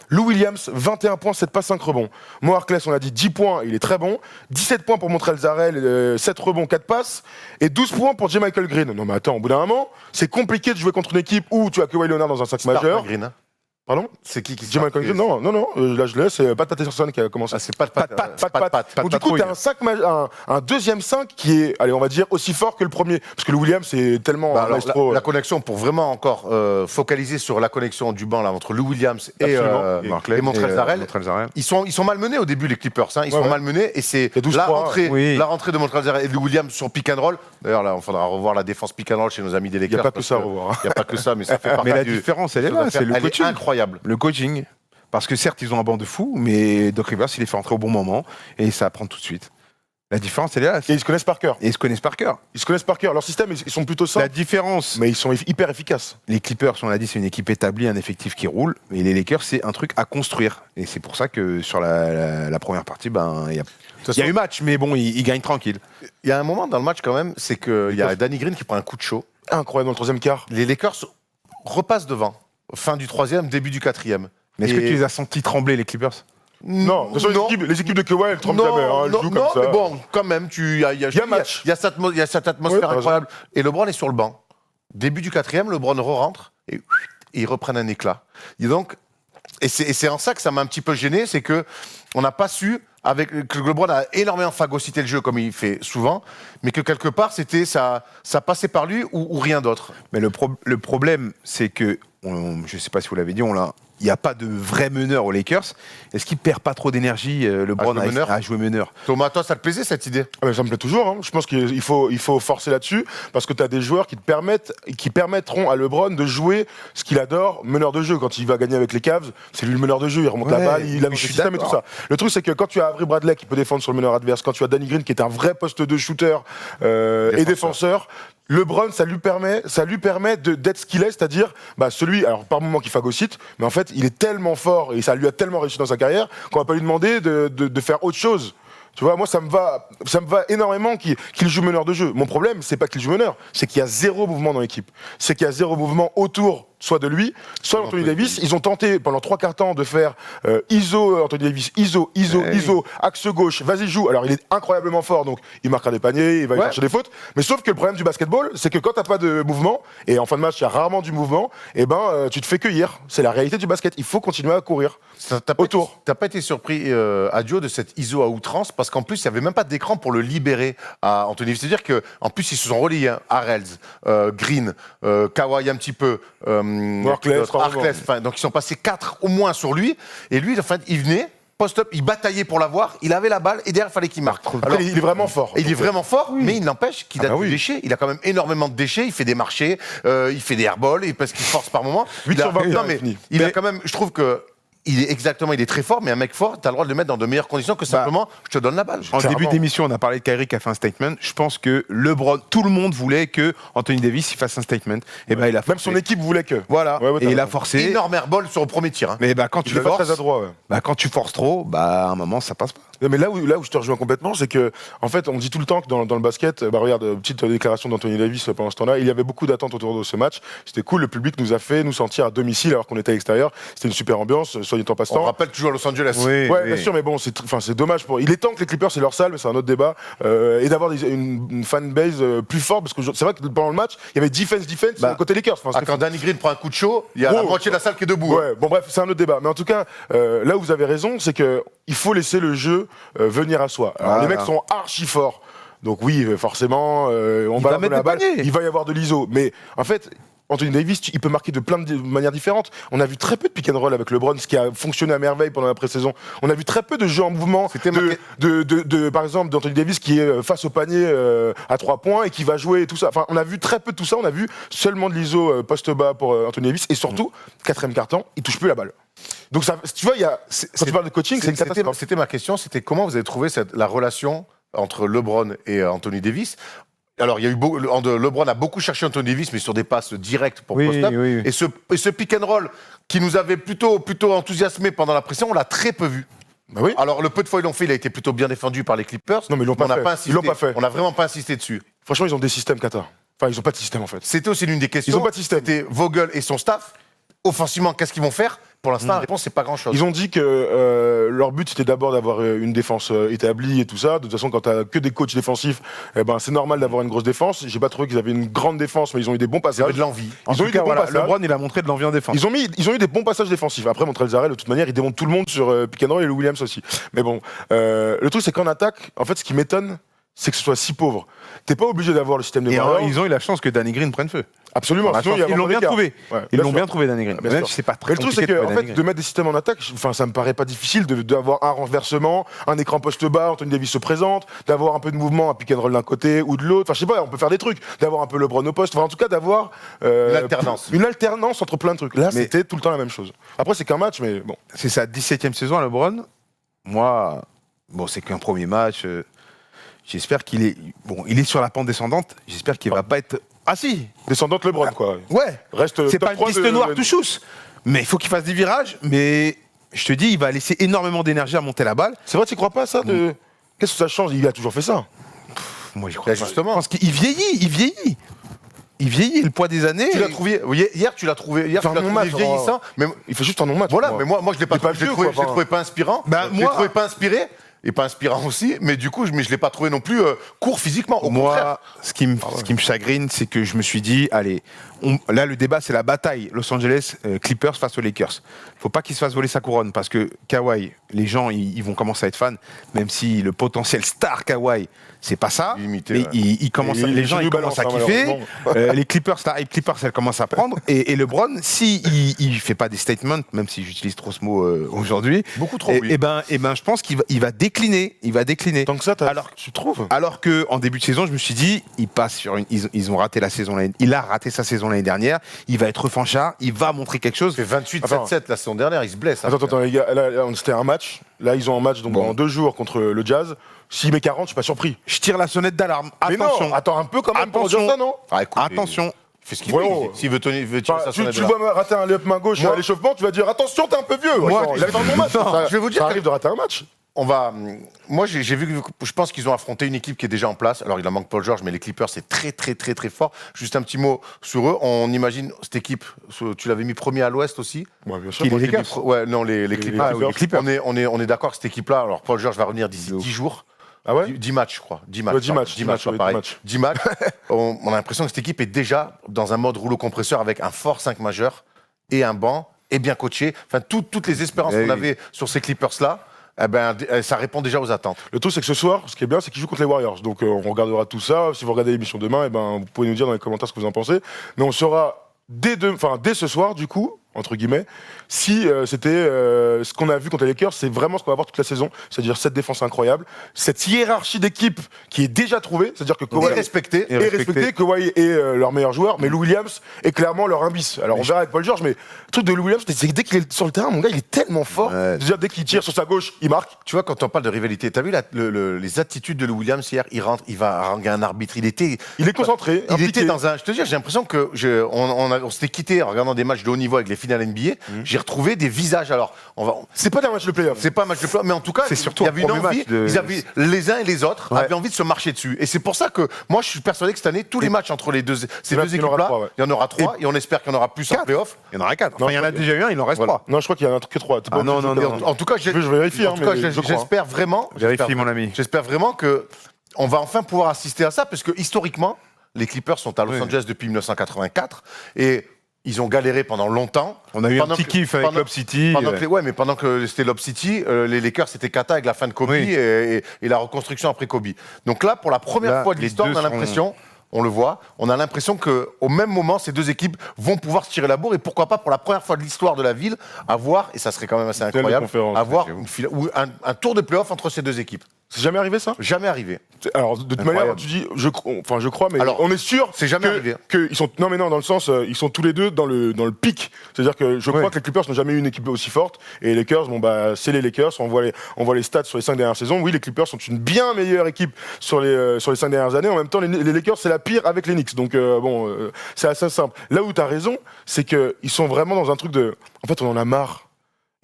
Lou Williams, 21 points, 7 passes, 5 rebonds. Mo Harkless, on a dit 10 points, il est très bon. 17 points pour Montrezl Harrell, 7 rebonds, 4 passes. Et 12 points pour J. Michael Green. Non, mais attends, au bout d'un moment, c'est compliqué de jouer contre une équipe où tu as Kawhi Leonard dans un sac majeur. Green, hein. Pardon? C'est qui J. Michael Green? Non, là je laisse, c'est Pat Patterson qui a commencé. Ah, c'est pas de patte. Donc du coup, t'as un deuxième 5 qui est, allez, on va dire, aussi fort que le premier. Parce que le Williams, c'est tellement Bah, un alors, maestro. la connexion, pour vraiment encore focaliser sur la connexion du banc là, entre Lou Williams et Montrezl Harrell, ils sont malmenés au début, les Clippers. Hein, ils sont malmenés et c'est Il y a 12 la points, rentrée, oui. la rentrée de Montrezl Harrell et de Lou Williams sur pick and roll. D'ailleurs, là, il faudra revoir la défense pick and roll chez nos amis des Il n'y Lakers. a pas que parce ça à revoir. Il n'y a pas que ça, mais ça fait partie Mais la du- différence, elle est ça là, doit c'est faire- le elle est coaching. incroyable. Le coaching. Parce que certes, ils ont un banc de fou, mais Doc Rivers, il les fait rentrer au bon moment et ça apprend tout de suite. La différence, elle est là. Et ils se connaissent par cœur. Et ils se connaissent par cœur. Ils se connaissent par cœur. Leur système, ils sont plutôt La simples, différence, mais ils sont hyper efficaces. les Clippers, on l'a dit, c'est une équipe établie, un effectif qui roule. Et les Lakers, c'est un truc à construire. Et c'est pour ça que sur la première partie, ben, il y a eu match, mais bon, ils gagnent tranquille. Il y a un moment dans le match quand même, c'est qu'il y a Danny Green qui prend un coup de chaud. Incroyable dans le troisième quart. Les Lakers repassent devant. Fin du troisième, début du quatrième. Mais est-ce que Et- tu les as sentis trembler, les Clippers? Non, de toute façon, les équipes de Kawhi, elles tremblent jamais. Hein, elles jouent comme ça. mais bon, quand même, il y a match. Il y a cette atmosphère Ouais, t'as incroyable. Et LeBron est sur le banc. Début du quatrième, LeBron re-rentre et ils reprennent un éclat. Et donc, et c'est en ça que ça m'a un petit peu gêné, c'est que on n'a pas su, que LeBron a énormément phagocyté le jeu comme il fait souvent, mais que quelque part, ça passait par lui ou rien d'autre. Mais le problème, c'est que, je ne sais pas si vous l'avez dit, il n'y a pas de vrai meneur aux Lakers. Est-ce qu'il perd pas trop d'énergie, LeBron, jouer meneur à jouer meneur? Thomas, toi, ça te plaisait cette idée? Ah ben, ça me plaît toujours. Hein. Je pense qu'il faut forcer là-dessus parce que tu as des joueurs qui permettront à LeBron de jouer ce qu'il adore, meneur de jeu. Quand il va gagner avec les Cavs, c'est lui le meneur de jeu. Il remonte la balle, il a le je suis système et tout ça. Le truc, c'est que quand tu as Avery Bradley qui peut défendre sur le meneur adverse, quand tu as Danny Green qui est un vrai poste de shooter et défenseur, LeBron, ça lui permet d'être ce qu'il est, c'est-à-dire celui, alors par moment qui phagocyte, mais en fait, il est tellement fort et ça lui a tellement réussi dans sa carrière qu'on va pas lui demander de faire autre chose. Tu vois, moi, ça me va énormément qu'il joue meneur de jeu. Mon problème, c'est pas qu'il joue meneur, c'est qu'il y a zéro mouvement dans l'équipe. C'est qu'il y a zéro mouvement autour, soit de lui, soit d'Anthony Davis. Ils ont tenté pendant 3/4 temps de faire ISO, Anthony Davis, ISO, axe gauche, vas-y joue. Alors, il est incroyablement fort, donc il marquera des paniers, il va chercher des fautes. Mais sauf que le problème du basketball, c'est que quand t'as pas de mouvement, et en fin de match, il y a rarement du mouvement, et tu te fais cueillir. C'est la réalité du basket. Il faut continuer à courir. T'as pas été surpris, Adio, de cette ISO à outrance, parce qu'en plus, il n'y avait même pas d'écran pour le libérer à Anthony Davis. C'est-à-dire qu'en plus, ils se sont reliés, hein, Harrell, Green, Kawhi un petit peu, Harkless, donc ils sont passés 4 au moins sur lui, et lui, en fait, il venait, post-up, il bataillait pour l'avoir, il avait la balle, et derrière, il fallait qu'il marque. Alors, il est vraiment fort. Et il est vraiment fort, mais il n'empêche qu'il a du déchet. Il a quand même énormément de déchets. Il fait des marchés, il fait des airballs, parce qu'il force par moment. 8 sur 21, non, mais fini. il a quand même, je trouve que il est très fort, mais un mec fort, t'as le droit de le mettre dans de meilleures conditions que simplement je te donne la balle. En Clairement. début d'émission, on a parlé de Kyrie qui a fait un statement. Je pense que LeBron, tout le monde voulait que Anthony Davis il fasse un statement. Et ben il a Même forcé. son équipe voulait que. Voilà. Ouais, et il a raison. forcé. Énorme airball sur le premier tir. Hein. Mais quand Il tu est pas forces, très adroit, ouais. quand tu forces trop, à un moment ça passe pas. Non, mais là où je te rejoins complètement, c'est que, en fait, on dit tout le temps que dans le basket, regarde, petite déclaration d'Anthony Davis pendant ce temps-là, il y avait beaucoup d'attentes autour de ce match. C'était cool, le public nous a fait nous sentir à domicile alors qu'on était à l'extérieur. C'était une super ambiance, soyez en On passant. rappelle toujours à Los Angeles. Ouais, bien sûr, mais bon, c'est dommage pour. Il est temps que les Clippers c'est leur salle, mais c'est un autre débat, et d'avoir une fanbase plus forte, parce que c'est vrai que pendant le match, il y avait defense côté Lakers. Enfin, Quand Danny Green prend un coup de chaud, il y a la moitié de la salle qui est debout. Ouais, bon bref, c'est un autre débat. Mais en tout cas, là où vous avez raison, c'est que il faut laisser le jeu venir à soi. Alors, Voilà. les mecs sont archi forts. Donc oui, forcément, on va mettre la des balle, paniers. il va y avoir de l'ISO. Mais en fait, Anthony Davis, il peut marquer de plein de manières différentes. On a vu très peu de pick and roll avec LeBron, ce qui a fonctionné à merveille pendant la pré-saison. On a vu très peu de jeux en mouvement, par exemple, d'Anthony Davis qui est face au panier à 3 points et qui va jouer et tout ça. Enfin, on a vu très peu de tout ça. On a vu seulement de l'ISO poste bas pour Anthony Davis. Et surtout, 4e quart-temps, il touche plus la balle. Donc ça, tu vois, quand tu parles de coaching, c'est une catastrophe. C'était ma question, c'était comment vous avez trouvé la relation entre LeBron et Anthony Davis. Alors, il y a eu LeBron a beaucoup cherché Anthony Davis, mais sur des passes directes pour post-up. Oui. Et ce pick and roll qui nous avait plutôt enthousiasmé pendant la pression, on l'a très peu vu. Bah oui. Alors, le peu de fois ils l'ont fait, il a été plutôt bien défendu par les Clippers. Non, mais ils l'ont pas on n'a fait. pas insisté. Ils l'ont pas fait. On n'a vraiment pas insisté dessus. Franchement, ils ont des systèmes Qatar. Enfin, ils ont pas de système en fait. C'était aussi l'une des questions. Ils ont pas de système. C'était Vogel et son staff. Offensivement, qu'est-ce qu'ils vont faire? Pour l'instant, la réponse, c'est pas grand-chose. Ils ont dit que leur but c'était d'abord d'avoir une défense établie et tout ça. De toute façon, quand t'as que des coachs défensifs, c'est normal d'avoir une grosse défense. J'ai pas trouvé qu'ils avaient une grande défense, mais ils ont eu des bons Ils avaient passages. de l'envie. En Ils tout ont eu cas, des bons voilà, passages. LeBron, il a montré de l'envie en défense. Ils ont eu des bons passages défensifs. Après, Montrezl de toute manière, il démonte tout le monde sur pick and roll et le Williams aussi. Mais bon, le truc c'est qu'en attaque, en fait, ce qui m'étonne, c'est que ce soit si pauvre. T'es pas obligé d'avoir le système de Et Warriors. ils ont eu la chance que Danny Green prenne feu. Absolument. Sinon, il y a Ils l'ont vraiment bien d'écart. trouvé. Ouais, Ils bien l'ont sûr. bien trouvé, Danny Green. Bien Même sûr. si c'est pas Mais très le truc, c'est compliqué de que, trouver en Danny fait, Green. de mettre des systèmes en attaque, ça me paraît pas difficile d'avoir un renversement, un écran poste bas, Anthony Davis se présente, d'avoir un peu de mouvement, un pick and roll d'un côté ou de l'autre. Enfin, je sais pas, on peut faire des trucs, d'avoir un peu LeBron au poste. Enfin, en tout cas, d'avoir Une alternance. Une alternance entre plein de trucs. Là, Mais- c'était tout le temps la même chose. Après, c'est qu'un match, mais bon. C'est sa 17e saison à LeBron. Moi, bon, c'est qu'un premier match. J'espère qu'il est. Bon, il est sur la pente descendante. J'espère qu'il va pas être. Ah si. Descendante LeBron, quoi. Ouais. Reste C'est top pas une 3 piste noire tout chousse. Mais il faut qu'il fasse des virages. Mais je te dis, il va laisser énormément d'énergie à monter la balle. C'est vrai, tu crois pas à ça de... Qu'est-ce que ça change? Il a toujours fait ça. Moi, je crois Bah, pas. justement. Je pense qu'il vieillit. Il vieillit. Il vieillit. Le poids des années. Tu l'as trouvé. Hier, tu l'as trouvé. Hier, tu Enfin, l'as mon trouvé match, vieillissant. Mais Il fait juste un non-match. voilà, pour mais moi, je l'ai pas Il est pas trouvé. vieux, Je l'ai quoi, trouvé pas inspirant. Bah, Je l'ai moi- trouvé pas inspiré. Et pas inspirant aussi, mais du coup, je l'ai pas trouvé non plus court physiquement. Au contraire. Moi, ce qui me chagrine, c'est que je me suis dit, allez, là, le débat, c'est la bataille Los Angeles Clippers face aux Lakers. Faut pas qu'il se fasse voler sa couronne, parce que Kawhi, les gens, ils vont commencer à être fans, même si le potentiel star Kawhi, c'est pas ça. Limité, mais ouais. les gens, ils commencent à kiffer. Les Clippers, la hype Clippers, elle commence à prendre. Et LeBron, si il fait pas des statements, même si j'utilise trop ce mot aujourd'hui, Beaucoup trop, oui. et ben, je pense qu'il va décliner. Il va décliner. Tant que ça, Alors- tu trouves? Alors que en début de saison, je me suis dit, ils ont raté la saison il a raté sa saison l'année dernière. Il va être revanchard, il va montrer quelque chose. Il fait 28-7-7 Attends. la saison dernière, il se blesse. Attends, les gars, là, c'était un match. Là, ils ont un match donc, Bon. en 2 jours contre le Jazz. S'il met 40, je suis pas surpris. Je tire la sonnette d'alarme. Mais Attention. non, attends un peu quand même pour dire Attention. ça, non? Ah, écoute, Attention. il fait ce qu'il Vraiment. veut. S'il veut tirer Enfin, sa tu sonnette le de là. vois rater un layup main gauche Moi- à l'échauffement, tu vas dire attention, t'es un peu vieux. Moi, Il a fait un bon match. non, Ça- je vais vous dire ça que- arrive de rater un match. Moi, j'ai vu que je pense qu'ils ont affronté une équipe qui est déjà en place. Alors, il en manque Paul George, mais les Clippers, c'est très, très, très, très fort. Juste un petit mot sur eux. On imagine cette équipe, tu l'avais mis premier à l'ouest aussi. Ouais, bien sûr. Qui, les Moi, je l'ai Lakers dit. Ouais, non, les Clippers. Ah oui, les Clippers. On est d'accord que cette équipe-là, alors Paul George va revenir d'ici 10 jours. Ah ouais? 10 matchs, je crois. 10 matchs. Ouais, 10 matchs, 10 matchs, ouais, pas pareil. 10 matchs. 10 matchs. On a l'impression que cette équipe est déjà dans un mode rouleau compresseur avec un fort 5 majeur et un banc et bien coaché. Enfin, toutes les espérances Eh qu'on oui. avait sur ces Clippers-là, eh ben, ça répond déjà aux attentes. Le truc, c'est que ce soir, ce qui est bien, c'est qu'ils jouent contre les Warriors. Donc, on regardera tout ça. Si vous regardez l'émission demain, eh ben, vous pouvez nous dire dans les commentaires ce que vous en pensez. Mais on saura dès ce soir, du coup, entre guillemets, si c'était ce qu'on a vu contre les Lakers, c'est vraiment ce qu'on va voir toute la saison. C'est-à-dire cette défense incroyable, cette hiérarchie d'équipe qui est déjà trouvée. C'est-à-dire que Kawhi Et respecté. est respecté, Kawhi est leur meilleur joueur, mais Lou Williams est clairement leur imbice. Alors on verra avec Paul George, mais le truc de Lou Williams, c'est que dès qu'il est sur le terrain, mon gars, il est tellement fort. Ouais. Déjà, dès qu'il tire sur sa gauche, il marque. Tu vois, quand on parle de rivalité, t'as vu les attitudes de Lou Williams hier? Il rentre, il va haranguer un arbitre. Il Il est concentré. Il impliqué. était dans un. Je te dis, j'ai l'impression que on s'était quitté en regardant des matchs de haut niveau avec les finales NBA. J'ai retrouvé des visages. Alors, C'est pas des matchs de playoff. c'est pas un match de play, mais en tout cas, C'est surtout il y un avait une premier envie. match de- Ils avaient les uns et les autres avaient envie de se marcher dessus. Et c'est pour ça que moi, je suis persuadé que cette année, tous les matchs entre ces Il y deux en aura équipes-là, 3, ouais. il y en aura 3 et on espère qu'il y en aura plus en playoff. Il y en aura 4. Non, Enfin, il y en a déjà eu un, il en reste Voilà. 3. Non, je crois qu'il y en a un truc que 3. Ah, non, non, Et non. en tout cas, Je vérifie, en tout cas, mais je crois. j'espère vraiment. Vérifie, mon ami. J'espère vraiment que on va enfin pouvoir assister à ça, parce que historiquement, les Clippers sont à Los Angeles depuis 1984 et ils ont galéré pendant longtemps. On a eu un Pendant petit que- kiff avec pendant- Lob City. Pendant que c'était Lob City, les Lakers c'était Kata avec la fin de Kobe Oui. et la reconstruction après Kobe. Donc là, pour la première Là, fois de les l'histoire, deux on a seront- l'impression, on le voit, on a l'impression qu'au même moment, ces deux équipes vont pouvoir se tirer la bourre et pourquoi pas, pour la première fois de l'histoire de la ville, avoir, et ça serait quand même assez Telle incroyable, conférence, avoir j'avoue. un tour de playoff entre ces deux équipes. C'est jamais arrivé ça? Jamais arrivé. Alors de toute Incroyable. manière, tu dis, je crois, mais Alors, on est sûr. c'est jamais arrivé. Que ils sont, non mais non, dans le sens, ils sont tous les deux dans le pic. C'est-à-dire que je crois que les Clippers n'ont jamais eu une équipe aussi forte. Et les Lakers, bon bah c'est les Lakers. On voit les stats sur les 5 dernières saisons. Oui, les Clippers sont une bien meilleure équipe sur les 5 dernières années. En même temps, les Lakers c'est la pire avec les Knicks. Donc c'est assez simple. Là où tu as raison, c'est que ils sont vraiment dans un truc de. En fait, on en a marre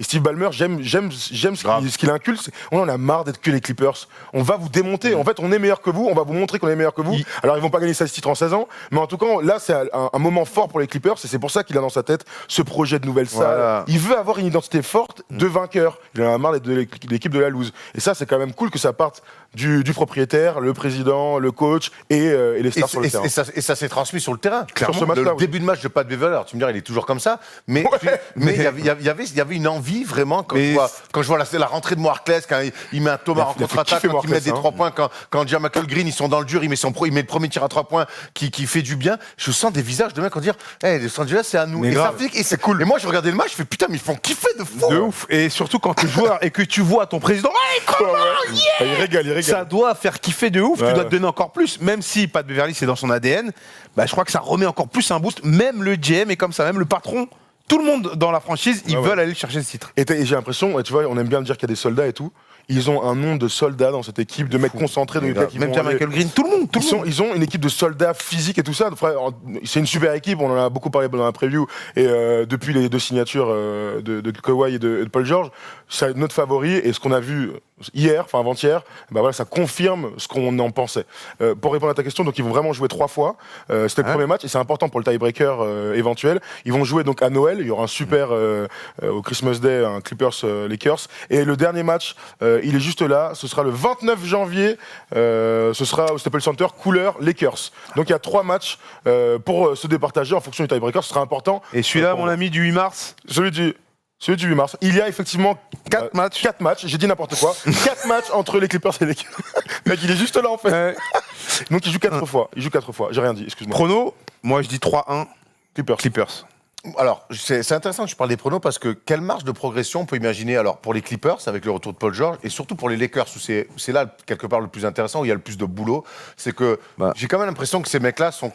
Et Steve Ballmer, j'aime ce qu'il inculque. On en a marre d'être que les Clippers. On va vous démonter. En fait, on est meilleur que vous. On va vous montrer qu'on est meilleur que vous. Alors, ils vont pas gagner 16 titres en 16 ans. Mais en tout cas, là, c'est un moment fort pour les Clippers. Et c'est pour ça qu'il a dans sa tête ce projet de nouvelle salle. Voilà. Il veut avoir une identité forte de vainqueur. Il en a marre d'être de l'équipe de la loose. Et ça, c'est quand même cool que ça parte du propriétaire, le président, le coach et les stars sur le terrain. Et ça s'est transmis sur le terrain. Sur ce match-là, le oui. début de match de Pat Beverley, alors tu me diras, il est toujours comme ça, mais il y avait une envie vraiment quand je vois la rentrée de Moirclaes, quand il met un Thomas en contre-attaque, quand il met des 3 points, quand Jamal Green, ils sont dans le dur, il met le premier tir à 3 points qui fait du bien. Je sens des visages de mecs qui vont dire hey, Los Angeles, c'est à nous. Mais et grave. ça fait, et c'est cool. Et moi, je regardais le match, je fais putain, mais ils font kiffer de fou. De ouf. Et surtout quand t'es joueur et que tu vois ton président, hey, comment, Il régale. ça doit faire kiffer de ouf. Ouais, Tu dois te donner encore plus. Même si Pat Beverley, c'est dans son ADN, bah, je crois que ça remet encore plus un boost. Même le GM est comme ça, même le patron. Tout le monde dans la franchise, ils veulent aller chercher ce titre. Et j'ai l'impression, tu vois, on aime bien dire qu'il y a des soldats et tout. Ils ont un nombre de soldats dans cette équipe, de mecs concentrés, de mecs qui Même vont Michael Green, tout le monde. Ils ont une équipe de soldats physiques et tout ça. C'est une super équipe, on en a beaucoup parlé dans la preview. Et depuis les 2 signatures de Kawhi et de Paul George, c'est notre favori. Et ce qu'on a vu hier, enfin avant-hier, bah voilà, ça confirme ce qu'on en pensait. Pour répondre à ta question, donc ils vont vraiment jouer 3 fois. C'était le premier match et c'est important pour le tiebreaker éventuel. Ils vont jouer donc à Noël. Il y aura un super au Christmas Day, un Clippers-Lakers. Et le dernier match, il est juste là. Ce sera le 29 janvier. Ce sera au Staples Center, couleur Lakers. Donc il y a 3 matchs pour se départager en fonction du tiebreaker. Ce sera important. Et celui-là, mon ami, du 8 mars, Celui du 8 mars. Il y a effectivement 4 matchs. 4 matchs, j'ai dit n'importe quoi. 4 matchs entre les Clippers et les Lakers. Le mec, il est juste là en fait. Donc il joue 4 fois. J'ai rien dit, excuse-moi. Prono, moi je dis 3-1 Clippers. Alors, c'est intéressant que tu parles des pronos parce que quelle marge de progression on peut imaginer alors pour les Clippers avec le retour de Paul George et surtout pour les Lakers où c'est là quelque part le plus intéressant où il y a le plus de boulot, c'est que j'ai quand même l'impression que ces mecs-là sont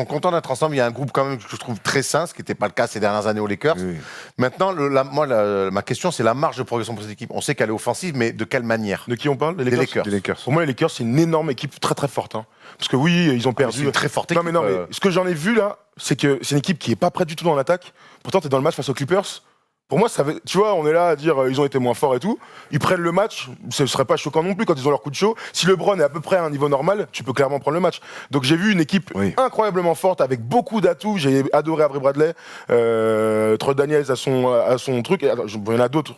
contents d'être ensemble. Il y a un groupe quand même que je trouve très sain, ce qui n'était pas le cas ces dernières années aux Lakers. Oui. Maintenant, ma question c'est la marge de progression pour cette équipe. On sait qu'elle est offensive, mais de quelle manière? De qui on parle? Des Lakers. Pour moi, les Lakers c'est une énorme équipe très très forte. Hein. Parce que oui, ils ont perdu. C'est une très forte équipe. Non mais ce que j'en ai vu là, c'est que c'est une équipe qui est pas prête du tout dans l'attaque. Pourtant, t'es dans le match face aux Clippers. Pour moi, tu vois, on est là à dire ils ont été moins forts et tout. Ils prennent le match, ce serait pas choquant non plus quand ils ont leur coup de chaud. Si LeBron est à peu près à un niveau normal, tu peux clairement prendre le match. Donc j'ai vu une équipe incroyablement forte avec beaucoup d'atouts. J'ai adoré Avery Bradley, Troy Daniels à son truc. Il y en a d'autres.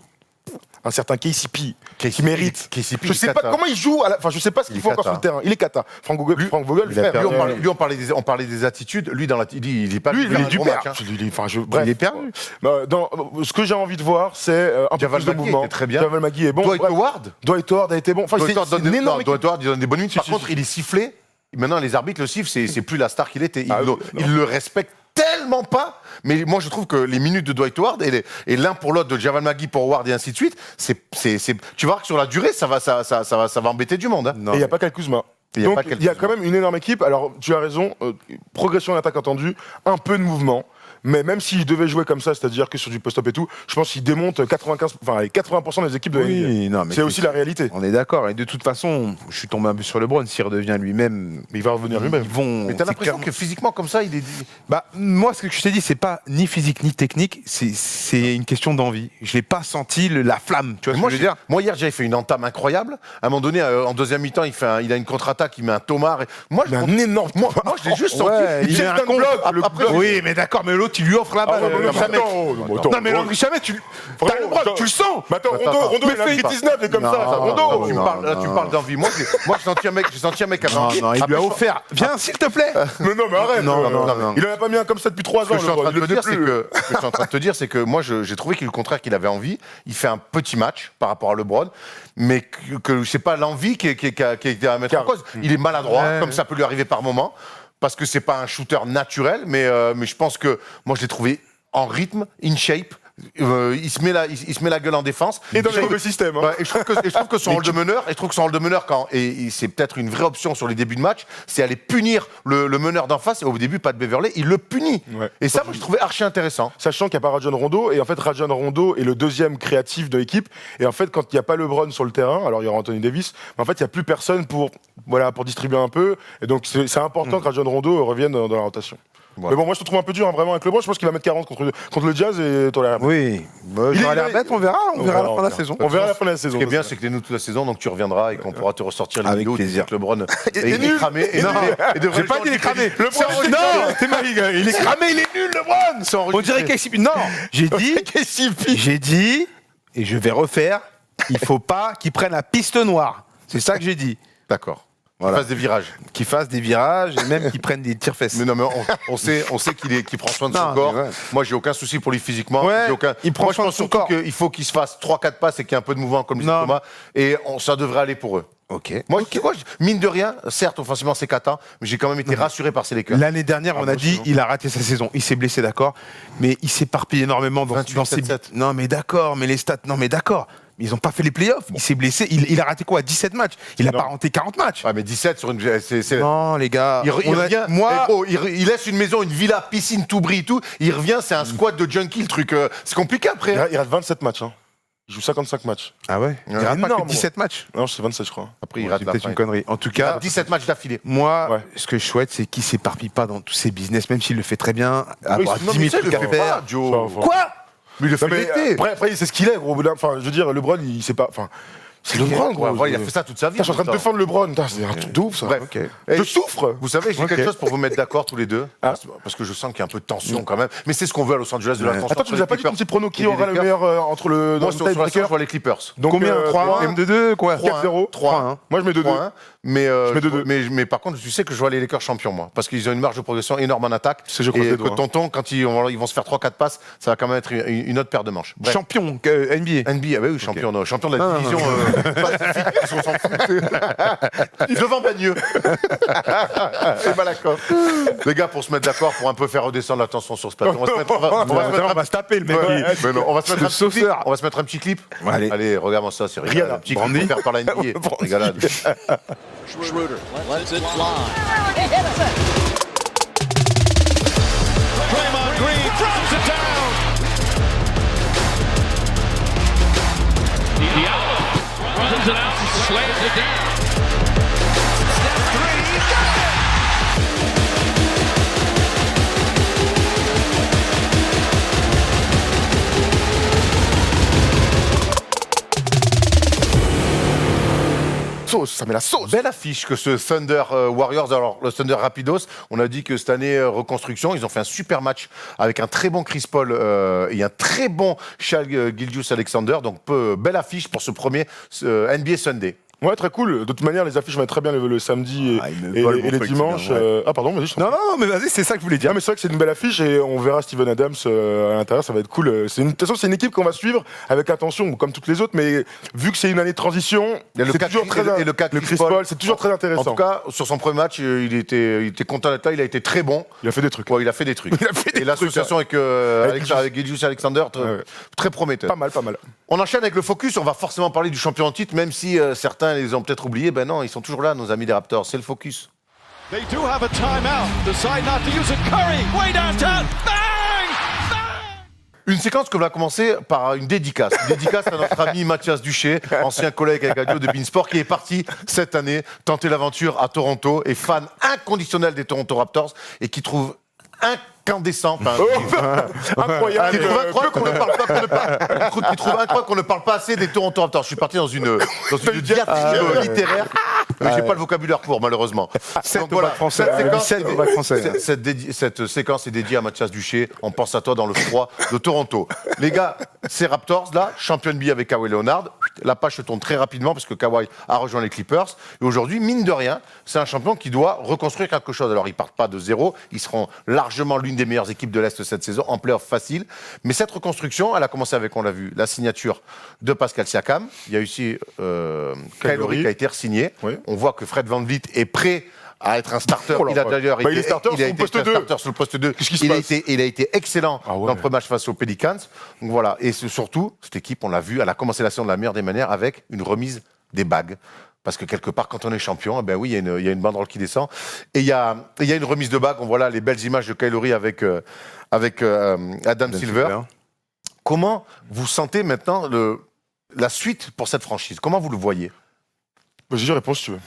Un certain KCP qui mérite. KCP, je sais pas comment il joue. Enfin, je sais pas ce qu'il faut encore sur le terrain. Il est cata. Frank Vogel, frère. Lui, on parlait des attitudes. Lui, il est pas. Lui, il est du père. Il est perdu. Ce que j'ai envie de voir, c'est un peu plus de mouvement. Très bien. Javal McGee est bon. Dwight Howard a été bon. Enfin, Dwight Howard il donne des bonnes minutes. Par Si, contre, il est sifflé. Maintenant, les arbitres le sifflent. C'est plus la star qu'il était. Il le respecte tellement pas, mais moi je trouve que les minutes de Dwight Howard et l'un pour l'autre de Javal McGee pour Howard et ainsi de suite, tu vas voir que sur la durée ça va embêter du monde. Hein. Et il n'y a pas Kyle Kuzma. Donc il y a quand même une énorme équipe. Alors tu as raison, progression en attaque entendue, un peu de mouvement. Mais même s'il devait jouer comme ça, c'est-à-dire que sur du post-up et tout, je pense qu'il démonte 80% des équipes de la NBA. C'est aussi la réalité. On est d'accord. Et de toute façon, je suis tombé un peu sur LeBron. S'il redevient lui-même, mais il va revenir lui-même. Mais t'as l'impression que physiquement comme ça, il est. Moi, ce que je t'ai dit, c'est pas ni physique ni technique. C'est une question d'envie. Je l'ai pas senti la flamme. Tu vois ce que je veux dire? Moi hier, j'avais fait une entame incroyable. À un moment donné, en deuxième mi-temps, il a une contre-attaque, il met un Tomar. Moi, un énorme. Moi, je l'ai juste senti. Il met un bloc. Oui, mais d'accord, mais l'autre, il lui offre la balle. Non, mais Landry Shamet, tu le sens. Mais attends, Rondo, il a pris 19, il est comme ça. Rondo. Tu me parles d'envie. Moi, j'ai senti un mec avec envie. Non, il lui a offert. Viens, s'il te plaît. Mais non, mais arrête. Non. Il en a pas mis un comme ça depuis 3 ans. Ce que je suis en train de te dire, c'est que moi, j'ai trouvé qu'il le contraire qu'il avait envie. Il fait un petit match par rapport à LeBron, mais que c'est pas l'envie qui est à mettre en cause. Il est maladroit, comme ça peut lui arriver par moment. Parce que c'est pas un shooter naturel, mais je pense que moi je l'ai trouvé en rythme, in shape. Il se met la gueule en défense. Et dans le système. Hein. Et je trouve que son rôle de meneur, et c'est peut-être une vraie option sur les débuts de match, c'est aller punir le meneur d'en face. Et au début, Pat Beverley, il le punit. Ouais. Et ça, moi, je trouvais archi intéressant. Sachant qu'il n'y a pas Rajon Rondo, et en fait, Rajon Rondo est le deuxième créatif de l'équipe. Et en fait, quand il n'y a pas LeBron sur le terrain, alors il y aura Anthony Davis, mais en fait, il n'y a plus personne pour distribuer un peu. Et donc, c'est important que Rajon Rondo revienne dans la rotation. Voilà. Mais bon, moi je te trouve un peu dur, hein, vraiment, avec LeBron. Je pense qu'il va mettre 40 contre le Jazz et toi l'air. Oui, j'aurais l'air bête, on verra à la fin de la saison. On verra à la fin de la saison. Ce qui est bien, c'est que t'es nous toute la saison, donc tu reviendras et qu'on pourra te ressortir les Avec vidéos. plaisir. Que LeBron Il est est nul. cramé. Non, j'ai pas dit il est cramé. Non, c'est ma gueule. Il est cramé, il est nul, LeBron. On dirait KCP. Non, j'ai dit, et je vais refaire, il faut pas qu'il prenne la piste noire. C'est ça que j'ai dit. D'accord. Voilà. Fasse des virages. Qu'il fasse des virages et même qu'il prenne des tirs-fesses. Mais non, mais on sait qu'il prend soin de son Non, corps. mais ouais. Moi, j'ai aucun souci pour lui physiquement. Ouais, J'ai aucun... il prend Moi, je soin de pense son surtout corps. qu'il faut qu'il se fasse 3-4 passes et qu'il y ait un peu de mouvement, comme le dit Non. Thomas. Et ça devrait aller pour eux. Ok. Moi, mine de rien, certes, offensivement, c'est Kata, mais j'ai quand même été rassuré par ces Lakers. L'année dernière, on a dit, il a raté sa saison. Il s'est blessé, d'accord. Mais il s'éparpille énormément dans 28, dans ses... 7-7. Non, mais d'accord. Mais les stats, non, mais d'accord. Mais ils n'ont pas fait les playoffs. Il s'est blessé. Il a raté quoi 17 matchs. Il n'a pas renté 40 matchs. Ouais, mais 17 sur une. Non, les gars. Il revient. Moi, Eh, gros, il laisse une maison, une villa, piscine, tout brille, tout. Il revient, c'est un squat de junkie, le truc. C'est compliqué après. Il rate 27 matchs. Hein. Il joue 55 matchs. ah ouais. Il rate pas énorme, que 17 matchs. Non, c'est 27, je crois. Après, il Bon, rate c'est la peut-être fin. une connerie. En tout Il a cas, 17 matchs d'affilée. moi, Ouais. ce que je souhaite, c'est qu'il s'éparpille pas dans tous ses business, même s'il le fait très bien. Avoir Non, 10 mais 000 ça, il trucs le à fait faire. pas, Joe. Enfin, Quoi Mais il le fait Non, mais, l'été. après, c'est ce qu'il est, gros. Enfin, je veux dire, LeBron, il sait pas. Enfin, c'est LeBron, gros. Ouais, il a fait ça toute sa vie. Putain, je suis en train de putain. défendre LeBron. Putain, c'est un truc de ouf, ça. Bref. Ok. Et Je souffre. Vous savez, j'ai Ok. quelque chose pour vous mettre d'accord tous les deux. Ah. Parce que je sens qu'il y a un peu de tension quand même. Mais c'est ce qu'on veut à Los Angeles, de la tension. Attends, tu nous as pas dit ton petit prono qui Et les aura le Lakers. meilleur entre le. Moi, dans sur le la saison, je tiebreaker vois les Clippers. Donc, Combien 3-1 2-2 quoi 4-0. 3-1. Moi, je mets 2-2. 3-1. Mais, mets 2-2. mais par contre, tu sais que je vois les Lakers champions, moi. Parce qu'ils ont une marge de progression énorme en attaque. Je croise Et les que doigts, hein. Tonton, quand ils vont se faire 3-4 passes, ça va quand même être une autre paire de manches. Bref. Champion NBA. NBA, ah bah oui, champion, non, champion de la Non, division Pacifique, on s'en fout. Devant Bagneux. Et Malakoff. Les gars, pour se mettre d'accord, pour un peu faire redescendre la tension sur ce plateau, on va se mettre, On va se taper le mec. Ouais, mais non, on va se mettre un petit clip. sauceur. On va se mettre un petit clip. Allez. Allez, regarde-moi ça, c'est régalade. Rihanna. Un petit clip offert par la NBA. Régalade. Schroeder lets it fly. Draymond Green throws it down. Diallo runs it out and slams it down. Step three, he's got it! Sauce, ça met la sauce. Belle affiche que ce Thunder Warriors. Alors, le Thunder Rapidos, on a dit que cette année, reconstruction, ils ont fait un super match avec un très bon Chris Paul et un très bon Shai Gilgeous-Alexander. Donc, belle affiche pour ce premier NBA Sunday. Ouais, très cool. De toute manière, les affiches vont être très bien le samedi Ah, il me et vole les mon truc, dimanches. c'est bien, ouais. Ah, pardon, vas-y, je t'en Non, mais vas-y, c'est ça que je voulais dire. Non, mais c'est vrai que c'est une belle affiche et on verra Steven Adams à l'intérieur, ça va être cool. De toute façon, c'est une équipe qu'on va suivre avec attention, comme toutes les autres, mais vu que c'est une année de transition, Il y a le c'est cas toujours de- très et le cas de le Chris Chris Paul. Paul, c'est toujours très En intéressant. tout cas, sur son premier match, il était content d'être là, il a été très bon. Il a fait des trucs. Ouais, il a fait des trucs. Il a fait des et l'association avec Gilgeous-Alexander, Ouais. très prometteur. Pas mal, pas mal. On enchaîne avec le focus, on va forcément parler du champion en titre, même si certains les ont peut-être oubliés. Ben non, ils sont toujours là, nos amis des Raptors, c'est le focus. They do have a timeout. Decide not to use it. Curry, way downtown. Bang! Une séquence qu'on va commencer par une dédicace. Une dédicace à notre ami Mathias Duché, ancien collègue avec radio de Beansport, qui est parti cette année tenter l'aventure à Toronto et fan inconditionnel des Toronto Raptors et qui trouve incandescent. Incroyable. Qui trouve incroyable qu'on ne parle pas, qui trouve incroyable qu'on ne parle pas assez des Toronto Raptors. Je suis parti dans une diatribe littéraire, mais j'ai pas le vocabulaire pour, malheureusement. Donc voilà, français. cette séquence- 7 au bac français. cette séquence est dédiée à Mathias Duché. On pense à toi dans le froid de Toronto. Les gars, ces Raptors, là, champion NBA avec Kawhi Leonard, la page se tourne très rapidement parce que Kawhi a rejoint les Clippers. Et aujourd'hui, mine de rien, c'est un champion qui doit reconstruire quelque chose. Alors, ils partent pas de zéro. Ils seront largement l'une des meilleures équipes de l'Est cette saison, en playoff facile. Mais cette reconstruction, elle a commencé avec, on l'a vu, la signature de Pascal Siakam. Il y a aussi Kyle Lowry qui a été re-signé. Oui. On voit que Fred VanVleet est prêt à être un starter. Oh là Il a là. d'ailleurs Bah, il est starter il a sur le été poste un 2. starter sur le poste 2. Qu'est-ce qui se il a passe été excellent Ah ouais. dans le premier match face aux Pelicans. Donc voilà. Et surtout, cette équipe, on l'a vu, elle a commencé la saison de la meilleure des manières avec une remise des bagues. Parce que quelque part, quand on est champion, eh ben oui, il y a une banderole qui descend. Et il y a une remise de bague. On voit là les belles images de Kyle Lowry avec Adam Silver. Comment vous sentez maintenant la suite pour cette franchise? Comment vous le voyez? Vas-y, réponse si tu veux.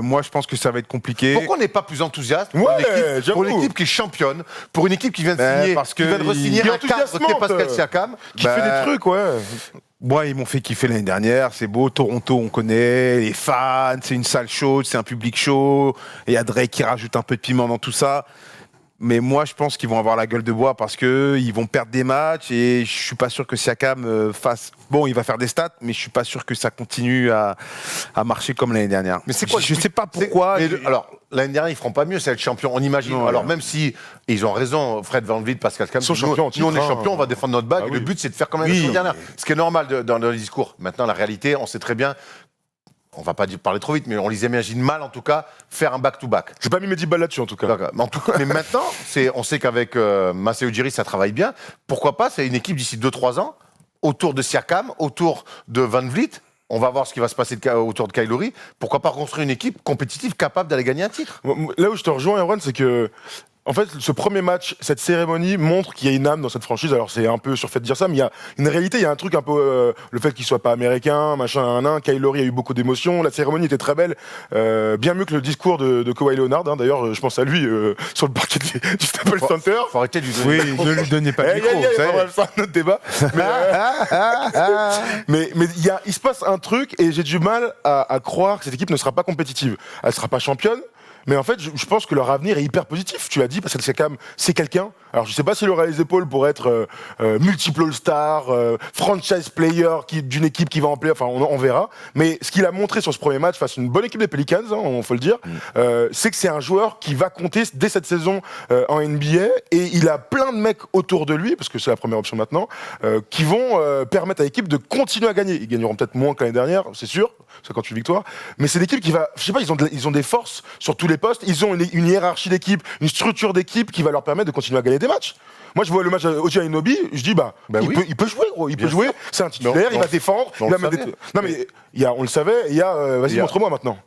moi, je pense que ça va être compliqué. Pourquoi on n'est pas plus enthousiaste pour, Ouais, pour une j'avoue. équipe qui est championne, pour une équipe qui vient de Ben, signer, parce qui vient de que re-signer il est un cadre qui est enthousiasmante, Pascal Siakam? Qui fait des trucs, ouais. Moi, ils m'ont fait kiffer l'année dernière. C'est beau. Toronto, on connaît. Les fans, c'est une salle chaude, c'est un public chaud. Et il y a Drake qui rajoute un peu de piment dans tout ça. Mais moi, je pense qu'ils vont avoir la gueule de bois parce qu'ils vont perdre des matchs et je suis pas sûr que Siakam fasse. Bon, il va faire des stats, mais je suis pas sûr que ça continue à marcher comme l'année dernière. Mais c'est quoi Je sais pas pourquoi. Alors, l'année dernière, ils feront pas mieux, c'est être champion. On imagine. Non, alors, ouais. même si ils ont raison, Fred VanVleet, Pascal Siakam, Ils sont nous, champions en nous, on est titre, champions, on va défendre notre bague. Ah et oui. le but, c'est de faire comme l'année dernière. Ce qui est normal dans le discours. Maintenant, la réalité, on sait très bien. On va pas parler trop vite, mais on les imagine mal, en tout cas, faire un back-to-back. J'ai pas mis mes 10 balles là-dessus, en tout cas. D'accord. Mais maintenant, on sait qu'avec Masai Ujiri, ça travaille bien. Pourquoi pas, c'est une équipe d'ici 2-3 ans, autour de Siakam, autour de VanVleet. On va voir ce qui va se passer autour de Kyle Lowry. Pourquoi pas construire une équipe compétitive capable d'aller gagner un titre? Là où je te rejoins, Erwan, c'est que, en fait, ce premier match, cette cérémonie montre qu'il y a une âme dans cette franchise. Alors, c'est un peu surfait de dire ça, mais il y a une réalité, il y a un truc un peu, le fait qu'il soit pas américain, machin, Kyle Lowry a eu beaucoup d'émotions. La cérémonie était très belle, bien mieux que le discours de Kawhi Leonard. Hein. D'ailleurs, je pense à lui sur le parquet du Staples Center. Faut arrêter de lui donner. Oui, ne lui donnez pas de micro. vous savez. Bref, c'est un autre débat. Mais il se passe un truc et j'ai du mal à croire que cette équipe ne sera pas compétitive. Elle sera pas championne. Mais en fait, je pense que leur avenir est hyper positif. Tu l'as dit, parce que Siakam, c'est quelqu'un. Alors, je sais pas s'il aura les épaules pour être multiple All-Star, franchise player d'une équipe qui va en play. Enfin, on verra. Mais ce qu'il a montré sur ce premier match face à une bonne équipe des Pelicans, hein, on faut le dire, c'est que c'est un joueur qui va compter dès cette saison en NBA. Et il a plein de mecs autour de lui, parce que c'est la première option maintenant, qui vont permettre à l'équipe de continuer à gagner. Ils gagneront peut-être moins que l'année dernière, c'est sûr. 58 victoires. Mais c'est l'équipe qui va, je sais pas, ils ont des forces sur tous les postes. Ils ont une hiérarchie d'équipe, une structure d'équipe qui va leur permettre de continuer à gagner des matchs. Moi, je vois le match Oji Anunoby, je dis, il peut jouer, gros. Il peut jouer. C'est un titulaire, il va défendre. on Il va le mettre savait. non, mais on le savait. Vas-y, montre-moi maintenant.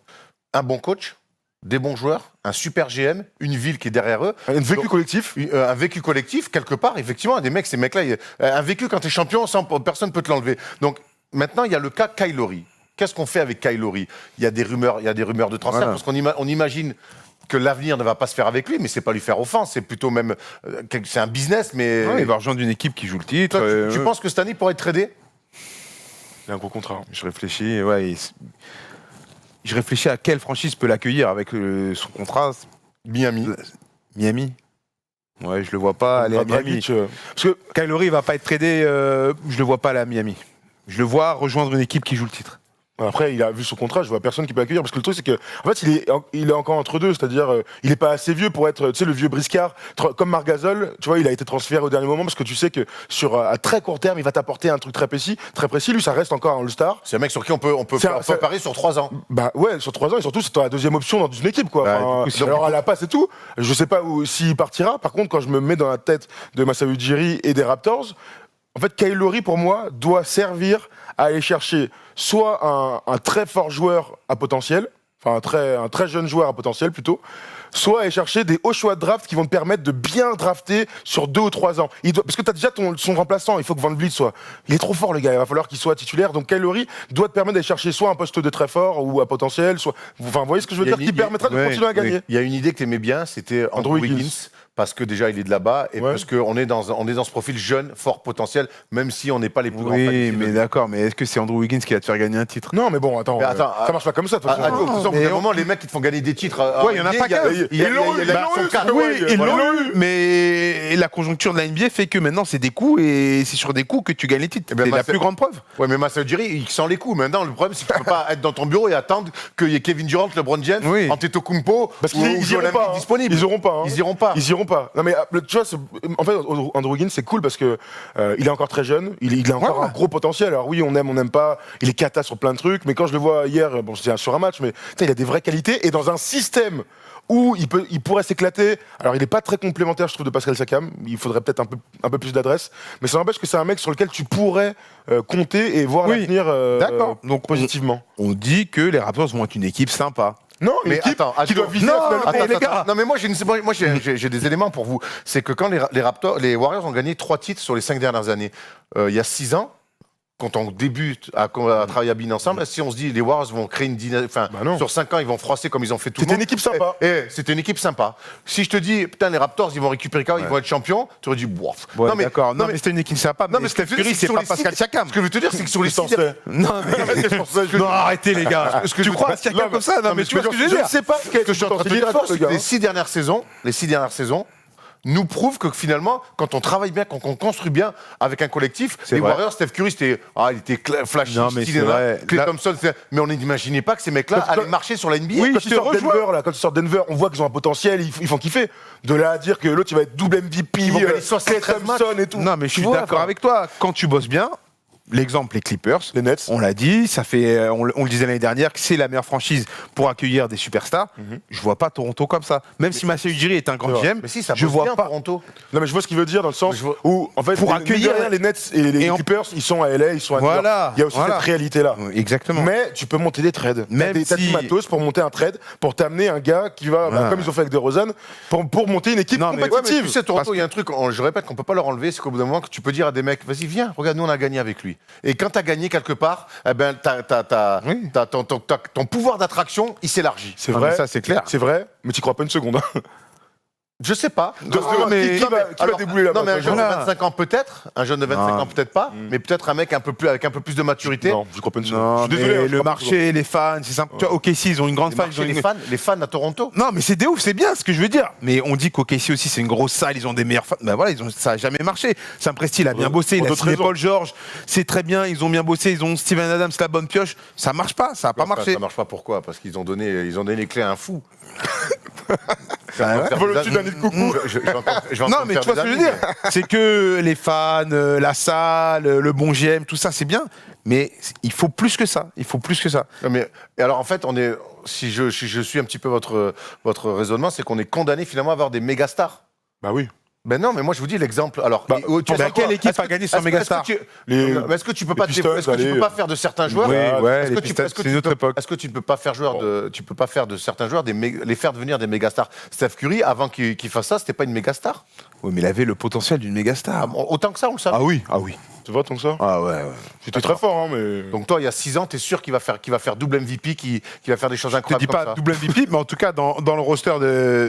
Un bon coach, des bons joueurs, un super GM, une ville qui est derrière eux. Un vécu collectif. Un vécu collectif, quelque part, effectivement, ces mecs-là, un vécu quand t'es champion, personne ne peut te l'enlever. Donc, maintenant, il y a le cas Kyle Lowry. Qu'est-ce qu'on fait avec Kyle Lowry? Il y a des rumeurs de transfert, Voilà. parce qu'on imagine que l'avenir ne va pas se faire avec lui, mais c'est pas lui faire offense, c'est plutôt même, c'est un business, mais... Ouais, il va rejoindre une équipe qui joue le titre. Toi, tu penses que cette année, il pourrait être tradé? Il a un gros contrat. Je réfléchis, ouais. Je réfléchis à quelle franchise peut l'accueillir avec son contrat. Miami. Miami. Ouais, je le vois pas aller à Miami. Dragic, parce que Kyle Lowry, il va pas être tradé. Je le vois pas aller à Miami. Je le vois rejoindre une équipe qui joue le titre. après, il a vu son contrat, je vois personne qui peut l'accueillir. Parce que le truc, c'est que, en fait, il est encore entre deux. C'est-à-dire, il est pas assez vieux pour être, tu sais, le vieux briscard. Comme Marc Gasol, tu vois, il a été transféré au dernier moment parce que tu sais que à très court terme, il va t'apporter un truc très précis. Très précis. Lui, ça reste encore un All-Star. C'est un mec sur qui on peut parier sur 3 ans. Bah ouais, sur 3 ans, et surtout, c'est la deuxième option dans une équipe, quoi. Bah, Enfin, du coup, alors, à la passe et tout. Je sais pas s'il partira. Par contre, quand je me mets dans la tête de Masai Ujiri et des Raptors, en fait, Kyle Lowry, pour moi, doit servir à aller chercher soit un très fort joueur à potentiel, enfin un très jeune joueur à potentiel plutôt, soit aller chercher des hauts choix de draft qui vont te permettre de bien drafter sur 2 ou 3 ans. Parce que tu as déjà son remplaçant, il faut que VanVleet soit... Il est trop fort, le gars, il va falloir qu'il soit titulaire. Donc Kyle Lowry doit te permettre d'aller chercher soit un poste de très fort ou à potentiel, soit... Enfin, vous voyez ce que je veux dire, qui permettra de continuer à gagner. Il y a une idée que tu aimais bien, c'était Andrew Wiggins. Parce que déjà, il est de là-bas et parce qu'on est dans ce profil jeune, fort potentiel, même si on n'est pas les plus grands fans. Oui, mais d'accord, mais est-ce que c'est Andrew Wiggins qui va te faire gagner un titre? Non, mais bon, attends, ça marche pas comme ça, de toute façon. Au bout d'un moment, les mecs qui te font gagner des titres. Ouais, il y en a pas qu'un. Ils l'ont eu, Oui, ils l'ont eu, mais la conjoncture de la NBA fait que maintenant c'est des coups et c'est sur des coups que tu gagnes les titres. ben, C'est la plus grande preuve. Ouais, mais Masai Ujiri, il sent les coups. Maintenant, le problème, c'est que tu peux pas être dans ton bureau et attendre qu'il y ait Kevin Durant, LeBron James, Oui. Antetokounmpo Parce ou qu'ils Joel iront pas. Embiid disponibles. Ils iront pas. hein. Ils iront pas. Ils iront pas. Non mais tu vois, en fait, Andrew Wiggins c'est cool parce que il est encore très jeune. Il a encore un gros potentiel. Alors oui, on n'aime pas. Il est cata sur plein de trucs. Mais quand je le vois hier, bon, c'était sur un match, mais putain, il a des vraies qualités et dans un système où il pourrait s'éclater. Alors il est pas très complémentaire, je trouve, de Pascal Siakam. Il faudrait peut-être un peu plus d'adresse. Mais ça n'empêche que c'est un mec sur lequel tu pourrais compter et voir Oui. l'avenir D'accord. Donc positivement. on dit que les Raptors vont être une équipe sympa. Non, une Mais équipe attends, qui doit viser non, la finale. attends, les gars. Non, mais moi, j'ai des éléments pour vous. C'est que quand les Warriors ont gagné 3 titres sur les 5 dernières années, il y a 6 ans, quand on débute à travailler à BIN ensemble, si on se dit les Warriors vont créer une dynamique, enfin, non. sur 5 ans, ils vont froisser comme ils ont fait tout le C'était monde. une équipe sympa. C'était une équipe sympa. Si je te dis, putain, les Raptors, ils vont récupérer quand ils vont être champions, tu aurais dit, bof. Ouais, d'accord. Non, mais c'était une équipe sympa. Non, mais mais Steph ce que je veux Curry, dire, c'est sur pas les Pascal six- Siakam. Ce que je veux te dire, c'est que sur les 6 Non, mais... non, arrêtez, les gars. Tu crois à Siakam comme ça? Non, mais tu vois ce que je veux Je ne dire. sais pas Ce que je suis en train de te dire, le gars. les 6 dernières saisons nous prouvent que finalement, quand on travaille bien, quand on construit bien avec un collectif, C'est les vrai. Warriors, Steph Curry, il était flashy, Non, mais stylé, c'est vrai. Klay Là- Thompson, mais on n'imaginait pas que ces mecs-là Quand- allaient marcher sur la NBA. Oui, Quand je ils te sortent rejoins. Denver, là, quand ils sortent Denver, on voit qu'ils ont un potentiel, ils font kiffer. De là à dire que l'autre, il va être double MVP, Ils vont gagner Klay 73 Thompson et tout. Non, mais je Tu suis vois, d'accord enfin, avec toi. Quand tu bosses bien, l'exemple, les Clippers, Les Nets. on l'a dit, ça fait, on le disait l'année dernière, que c'est la meilleure franchise pour accueillir des superstars. Je vois pas Toronto comme ça. Même si Masai Ujiri est un grand C'est vrai. GM, Mais si, ça je bosse vois bien, pas. Toronto. Non, mais je vois ce qu'il veut dire dans le sens Je vois- où, en fait, Pour accueillir- les Nets et les Et en- Clippers, ils sont à LA, ils sont à New York. Voilà, Il y a aussi voilà. cette réalité-là. Exactement. Mais tu peux monter des trades. Même T'as si- du matos pour monter un trade, pour t'amener un gars qui va, Voilà. comme ils ont fait avec DeRozan, pour monter une équipe Non, mais- Ouais, mais compétitive. tu sais, Toronto, il y a un truc, je répète, qu'on peut pas leur enlever, c'est qu'au bout d'un moment, que tu peux dire à des mecs, vas-y, viens, regarde, nous, on a gagné avec lui. Et quand tu as gagné quelque part, eh ben, Oui. ton pouvoir d'attraction, il s'élargit. C'est Non, vrai, mais ça, c'est clair. C'est vrai, mais tu crois pas une seconde. Hein. Je sais pas. mais- qui va débouler là-bas Non, mais un jeune Voilà. de 25 ans, peut-être. Un jeune de 25 Non. ans, peut-être pas. Mais peut-être un mec avec un peu plus de maturité. Non, je crois pas une seconde. Non, Je suis désolé. hein, mais je le crois pas une marché, les fans, c'est simple. Tu vois, OKC, ils ont une grande Les, fan. marchés, ils ont une- les fans à Toronto. Non, mais c'est des ouf, c'est bien ce que je veux dire. Mais on dit qu'OKC aussi, c'est une grosse salle, ils ont des meilleurs fans. Ben voilà, ça a jamais marché. Sam Presti, il a bien bossé, il pour a d'autres signé raisons. Paul George, c'est très bien, ils ont bien bossé, ils ont Steven Adams, la bonne pioche. Ça marche pas, ça a pas marché. Ça marche pas, pourquoi? Parce qu'ils ont donné les clés à un fou. Volontiers d'un nid de coucou. Je vais encore Non, me mais faire tu vois des ce que je veux amis, dire. C'est que les fans, la salle, le bon GM, tout ça, c'est bien. Mais il faut plus que ça. Il faut plus que ça. Non, mais, et alors en fait, si je suis un petit peu votre raisonnement, c'est qu'on est condamné finalement à avoir des méga stars. Bah oui. Ben non, mais moi je vous dis l'exemple. Alors, tu sais quelle quoi équipe Est-ce a que- gagné sans est-ce que- mégastar est-ce que tu- Les- mais est-ce que tu peux pas Pistons, est-ce que tu allez. peux pas faire de certains joueurs Oui, ouais, est-ce les que tu- Pistons, est-ce que c'est tu une autre peux- époque. Est-ce que tu ne peux pas faire tu peux pas faire de certains joueurs les faire devenir des méga stars? Steph Curry, avant qu'il fasse ça, c'était pas une méga star. Oui, mais il avait le potentiel d'une méga star. Autant que ça, on le savait. Ah oui, ah oui. Tu vois, tant que ça. Ah ouais, ouais. C'était très fort, hein, mais. Donc toi, il y a 6 ans, tu es sûr qu'il va faire double MVP, qu'il va faire des choses Je te incroyables dis comme pas ça. double MVP, mais en tout cas, dans le roster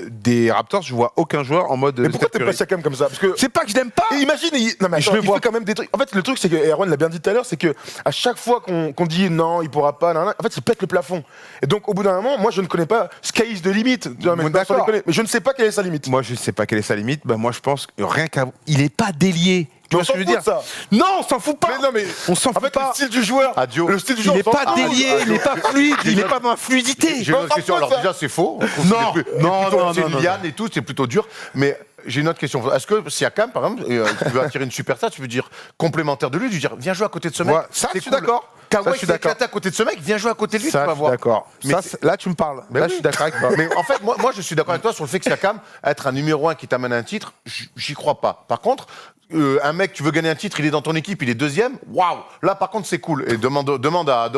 des Raptors, je vois aucun joueur en mode. Mais pourquoi Steph t'aimes Curry. pas Siakam comme ça? Parce que. C'est pas que je l'aime pas. Et imagine, non mais Je attends, le il vois. fait quand même des trucs. En fait, le truc, c'est que Erwan l'a bien dit tout à l'heure, c'est que à chaque fois qu'on dit non, il pourra pas, en fait, il pète le plafond. Et donc, au bout d'un moment, moi, je ne connais pas sky is de limite. Non, mais, D'accord. sans déconner. Mais je ne sais pas quelle est sa limite. Moi, je sais pas quelle est sa limite. Ben, moi, je pense que rien qu'à. Il est pas délié. Tu Mais vois on ce s'en que je fout veux de dire ça. Non, on s'en fout pas. Mais non, mais On s'en en fout fait, pas. le style du joueur, Adio. le style du Il joueur, est on s'en pas fout. délié, il est pas fluide, il est pas dans la fluidité. J'ai une autre s'en question. fout, Alors ça. déjà, c'est faux. Non, C'est non, plutôt- non, c'est non, une non, liane et tout, c'est plutôt dur. Mais j'ai une autre question. Est-ce que Siakam, par exemple, tu veux attirer une superstar, tu veux dire complémentaire de lui, lui dire viens jouer à côté de ce mec. Ouais, ça, c'est je suis cool. d'accord. Ça, Kawhi je suis s'est d'accord. éclaté à côté de ce mec, viens jouer à côté de lui, Ça, tu vas je suis voir. d'accord. Mais Ça, c'est- là, tu me parles. Ben Là, oui. je suis d'accord avec toi. Mais en fait, moi, je suis d'accord avec toi sur le fait que Siakam, être un numéro 1 qui t'amène un titre, j'y crois pas. Par contre, un mec, tu veux gagner un titre, il est dans ton équipe, il est deuxième, waouh. Là, par contre, c'est cool. Et demande à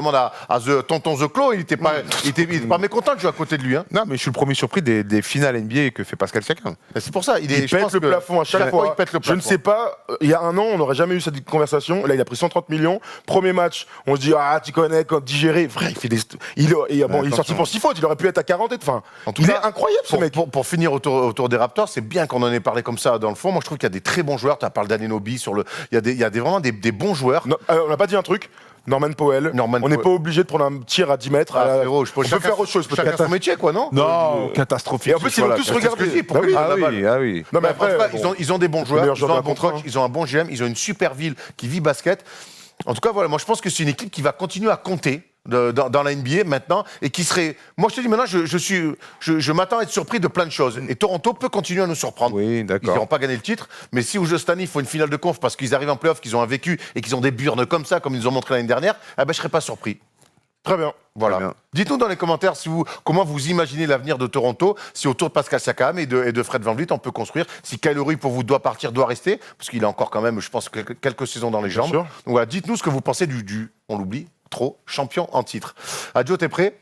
tonton The Claw, il était pas mécontent de jouer à côté de lui. Hein. Non, mais je suis le premier surpris des finales NBA que fait Pascal Siakam. Et c'est pour ça, Il je pète pense le que plafond à chaque fois. il pète le Je ne plafond. sais pas, il y a un an, on n'aurait jamais eu cette conversation. Là, il a pris 130 millions. Premier match, on se dit, ah, tu connais, quand digéré. Vrai, il fait des. Il est sorti pour 6 fautes, il aurait pu être à 40 et enfin. En tout Il cas, est incroyable, ce mec. Pour finir autour des Raptors, c'est bien qu'on en ait parlé comme ça dans le fond. Moi, je trouve qu'il y a des très bons joueurs. Tu as parlé d'Anunoby sur le. Il y a vraiment des bons joueurs. Non, on n'a pas dit un truc. Norman Powell. Norman on n'est Powell. pas obligé de prendre un tir à 10 mètres. Ah, à la- frérot, on peut faire autre chose, Chacun peut-être. son métier, quoi, non Non, catastrophique. Et en plus, ils vont tous c'est ce que je regarder. dis, pour Bah que oui. les Ah la oui, balle. ah oui. Non, mais En tout cas, après, ils ont des bons joueurs, meilleur ils ont joueur un de bon la contre, coach, ils ont un bon GM, ils ont une super ville qui vit basket. En tout cas, voilà, moi je pense que c'est une équipe qui va continuer à compter dans la NBA maintenant et qui serait. Moi je te dis maintenant, je m'attends à être surpris de plein de choses. Et Toronto peut continuer à nous surprendre. Oui, d'accord. Ils n'auront pas gagné le titre, mais si au jeu cette année, il faut une finale de conf parce qu'ils arrivent en playoff, qu'ils ont un vécu et qu'ils ont des burnes comme ça, comme ils nous ont montré l'année dernière, eh ben, je serais pas surpris. Très bien. Voilà. Très bien. Dites-nous dans les commentaires comment vous imaginez l'avenir de Toronto, si autour de Pascal Siakam et de Fred VanVleet on peut construire, si Kyle Lowry pour vous doit partir, doit rester, parce qu'il a encore quand même, je pense, quelques saisons dans les jambes. sûr. Donc voilà, dites-nous ce que vous pensez on l'oublie, trop, champion en titre. Adjo, t'es prêt?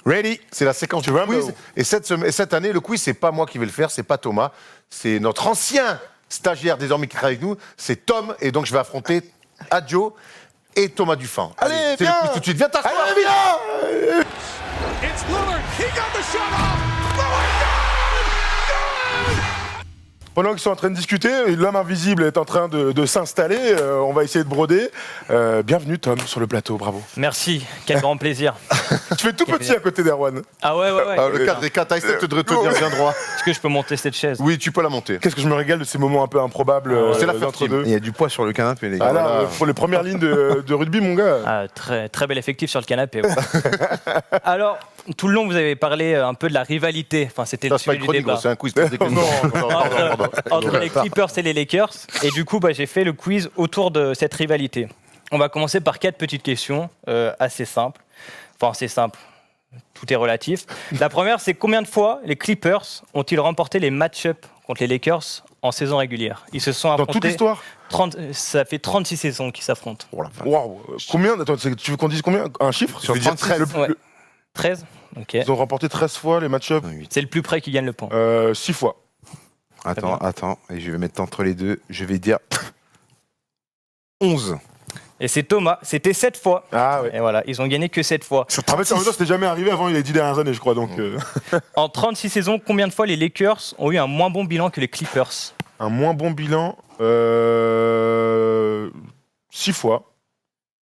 Ready. C'est la séquence du quiz. Et cette année, le quiz, c'est pas moi qui vais le faire, c'est pas Thomas, c'est notre ancien stagiaire désormais qui travaille avec nous, c'est Tom, et donc je vais affronter Adjo et Thomas Dufan. Allez, c'est le viens. quiz tout de suite. Viens t'asseoir. Allez, viens. It's Lillard. He got the shot off. Lillard, Pendant qu'ils sont en train de discuter, l'homme invisible est en train de s'installer. On va essayer de broder. Bienvenue, Tom, sur le plateau. Bravo. Merci, quel grand plaisir. Tu fais tout petit à côté d'Erwan. Ah ouais. Ah, le cadre des 4 t'as essayé de te tenir bien droit. Est-ce que je peux monter cette chaise? Oui, tu peux la monter. Qu'est-ce que je me régale de ces moments un peu improbables C'est la d'entre fertime. deux. Il y a du poids sur le canapé, les gars. Ah là, Voilà. pour les premières lignes de rugby, mon gars. Ah, très bel effectif sur le canapé. Ouais. Alors, tout le long, vous avez parlé un peu de la rivalité. Enfin, c'était le Ça, c'est pas sujet une du chronique, débat. c'est un quiz. Entre les Clippers et les Lakers. Et du coup, j'ai fait le quiz autour de cette rivalité. On va commencer par 4 petites questions assez simples. Enfin, assez simples. Tout est relatif. La première, c'est combien de fois les Clippers ont-ils remporté les match-ups contre les Lakers en saison régulière? Ils se sont Dans affrontés. toute l'histoire. Ça fait 36 saisons qu'ils s'affrontent. Waouh. Combien? Attends, tu veux qu'on dise combien? Un chiffre? Je veux dire 13. Ouais. 13. Ok. Ils ont remporté 13 fois les match-ups. C'est le plus près qui gagne le point. 6 fois. Attends, et je vais mettre entre les deux. Je vais dire 11. Et c'est Thomas, c'était 7 fois. Ah ouais. Et voilà, ils ont gagné que 7 fois. En fait, en même temps, c'était jamais arrivé avant les 10 dernières années, je crois. Donc, En 36 saisons, combien de fois les Lakers ont eu un moins bon bilan que les Clippers? un moins bon bilan. 6 fois.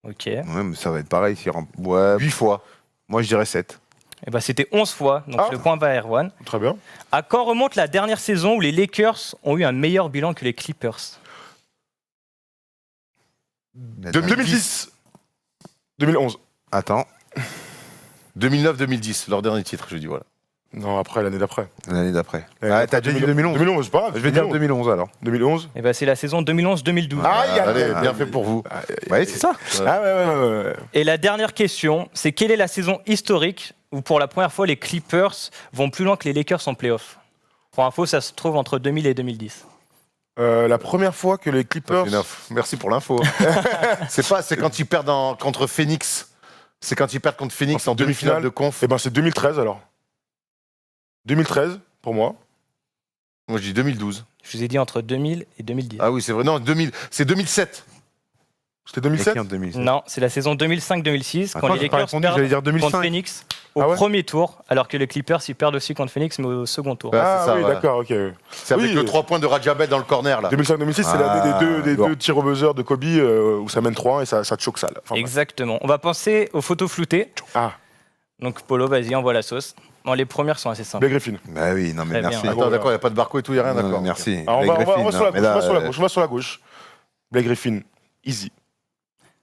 Ok. Ouais, mais ça va être pareil. 8 fois. Moi, je dirais 7. Et ben c'était 11 fois, donc Ah. le point va à Erwan. Très bien. À quand remonte la dernière saison où les Lakers ont eu un meilleur bilan que les Clippers? 2010. 2011. Attends, 2009-2010, leur dernier titre, je dis voilà. Non, après, l'année d'après. l'année d'après. L'année T'as déjà dit 2011. 2011, c'est pas grave. Je vais dire 2011 alors. 2011. Et ben c'est la saison 2011-2012. Allez, bien fait pour vous. Ouais, c'est ça. Ah ouais. Et la dernière question, c'est quelle est la saison historique où pour la première fois les Clippers vont plus loin que les Lakers en playoff? Pour info, ça se trouve entre 2000 et 2010. La première fois que les Clippers. Merci pour l'info. c'est quand ils perdent contre Phoenix. C'est quand ils perdent contre Phoenix en demi-finale de conf. Eh ben, c'est 2013 alors. 2013 pour moi. Moi, je dis 2012. Je vous ai dit entre 2000 et 2010. Ah oui, c'est vrai. Non, 2000. C'est 2007. C'était Et 2007. qui en 2007? Non, c'est la saison 2005-2006 quand Attends, les j'ai pas Lakers répondu, perdent j'allais dire contre 2005. Phoenix au Ah ouais premier tour, alors que les Clippers ils perdent aussi contre Phoenix mais au second tour. Ouais. Ah c'est ça, oui, voilà. d'accord, ok. C'est avec Oui, le 3 points de Rajabet dans le corner, là. 2005-2006, c'est Ah, l'année des bon. deux tirs au buzzer de Kobe où ça mène 3-1 et ça te choque sale. Enfin, bref. Exactement. On va penser aux photos floutées. Ah, Donc Polo, vas-y, envoie la sauce. Bon, les premières sont assez simples. Blake Griffin. Bah oui, non mais Très merci. bien. Attends, d'accord, il n'y a pas de barco et tout, il n'y a rien, Non, d'accord. merci. Alors, on Blake va Griffin, sur la non, mais là, gauche, on va sur la gauche. Blake Griffin, easy.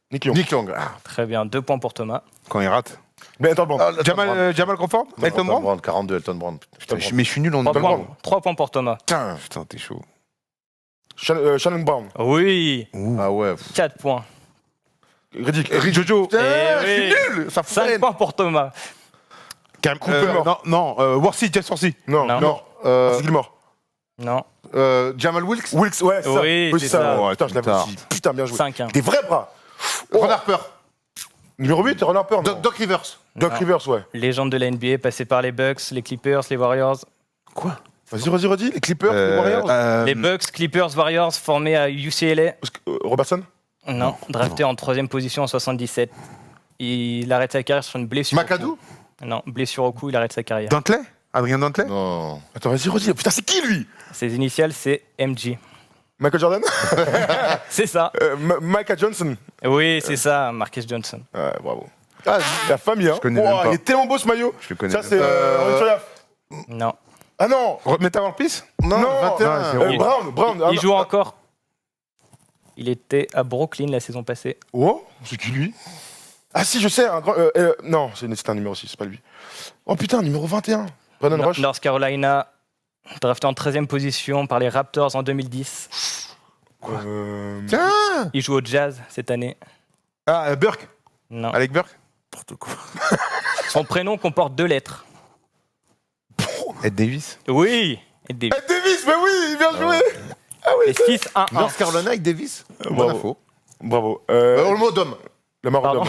Nick Young. Nick Young. Ah, Très bien, 2 points pour Thomas. Quand il rate. Ben, attends, bon. Jamal Crawford? Elton Brand? 42, Elton Brand. Putain, mais je suis nul en 3 Elton points. Brand. 3 points pour Thomas. Putain, t'es chaud. Shannon Brown. Oui, Ah ouais. 4 points. Riddick. Jojo. Putain, Eh je suis oui. nul. Ça fout 5 rien. points pour Thomas. Non, Worthy, Jeff Worthy. Non, Non. non. C'est Gilmore. Non, Jamal Wilkes. Wilkes, ouais, c'est ça. Oui, c'est ça. Ouais, putain, je l'avais Putain. aussi. Putain, bien joué. 5-1. Des vrais bras. Ron Harper. Numéro 8, Ron Harper. non. Doc Rivers. Doc Non. Rivers, ouais. Légende de la NBA, passé par les Bucks, les Clippers, les Warriors. Vas-y, redis. Les Clippers, les Warriors. Les Bucks, Clippers, Warriors formés à UCLA. Robertson. Non, drafté en 3e position en 77. Il arrête sa carrière sur une blessure. McAdoo. Non, blessure au cou, il arrête sa carrière. Dantley? Adrien Dantley? Non. Attends, vas-y, redis. Putain, c'est qui lui? Ses initiales, c'est MJ. Michael Jordan. C'est ça. Micah Johnson. Oui, c'est ça, Marcus Johnson. Ouais, bravo. Ah, La famille, hein. connais même pas. Il est tellement beau ce maillot. Je le connais Ça, même c'est. Henri Turiaf. Non. Ah non. Meta World Peace? non, Non, 21. non, Brown. Il joue encore. Il était à Brooklyn la saison passée. Oh, c'est qui lui? Ah si, je sais. Non, c'est un numéro 6, c'est pas lui. Oh putain, numéro 21. Brandon Rush. North Carolina, drafté en 13e position par les Raptors en 2010. Tiens. Il joue au Jazz cette année. Ah, Burke? Non. Alec Burke? Son prénom comporte 2 lettres. Ed Davis? Oui. Et des Ed Davis, mais oui, bien joué. et 6-1-1. North Carolina avec Davis. Bonne Bravo. info. Bravo. Olmo Dom. Le Marodom.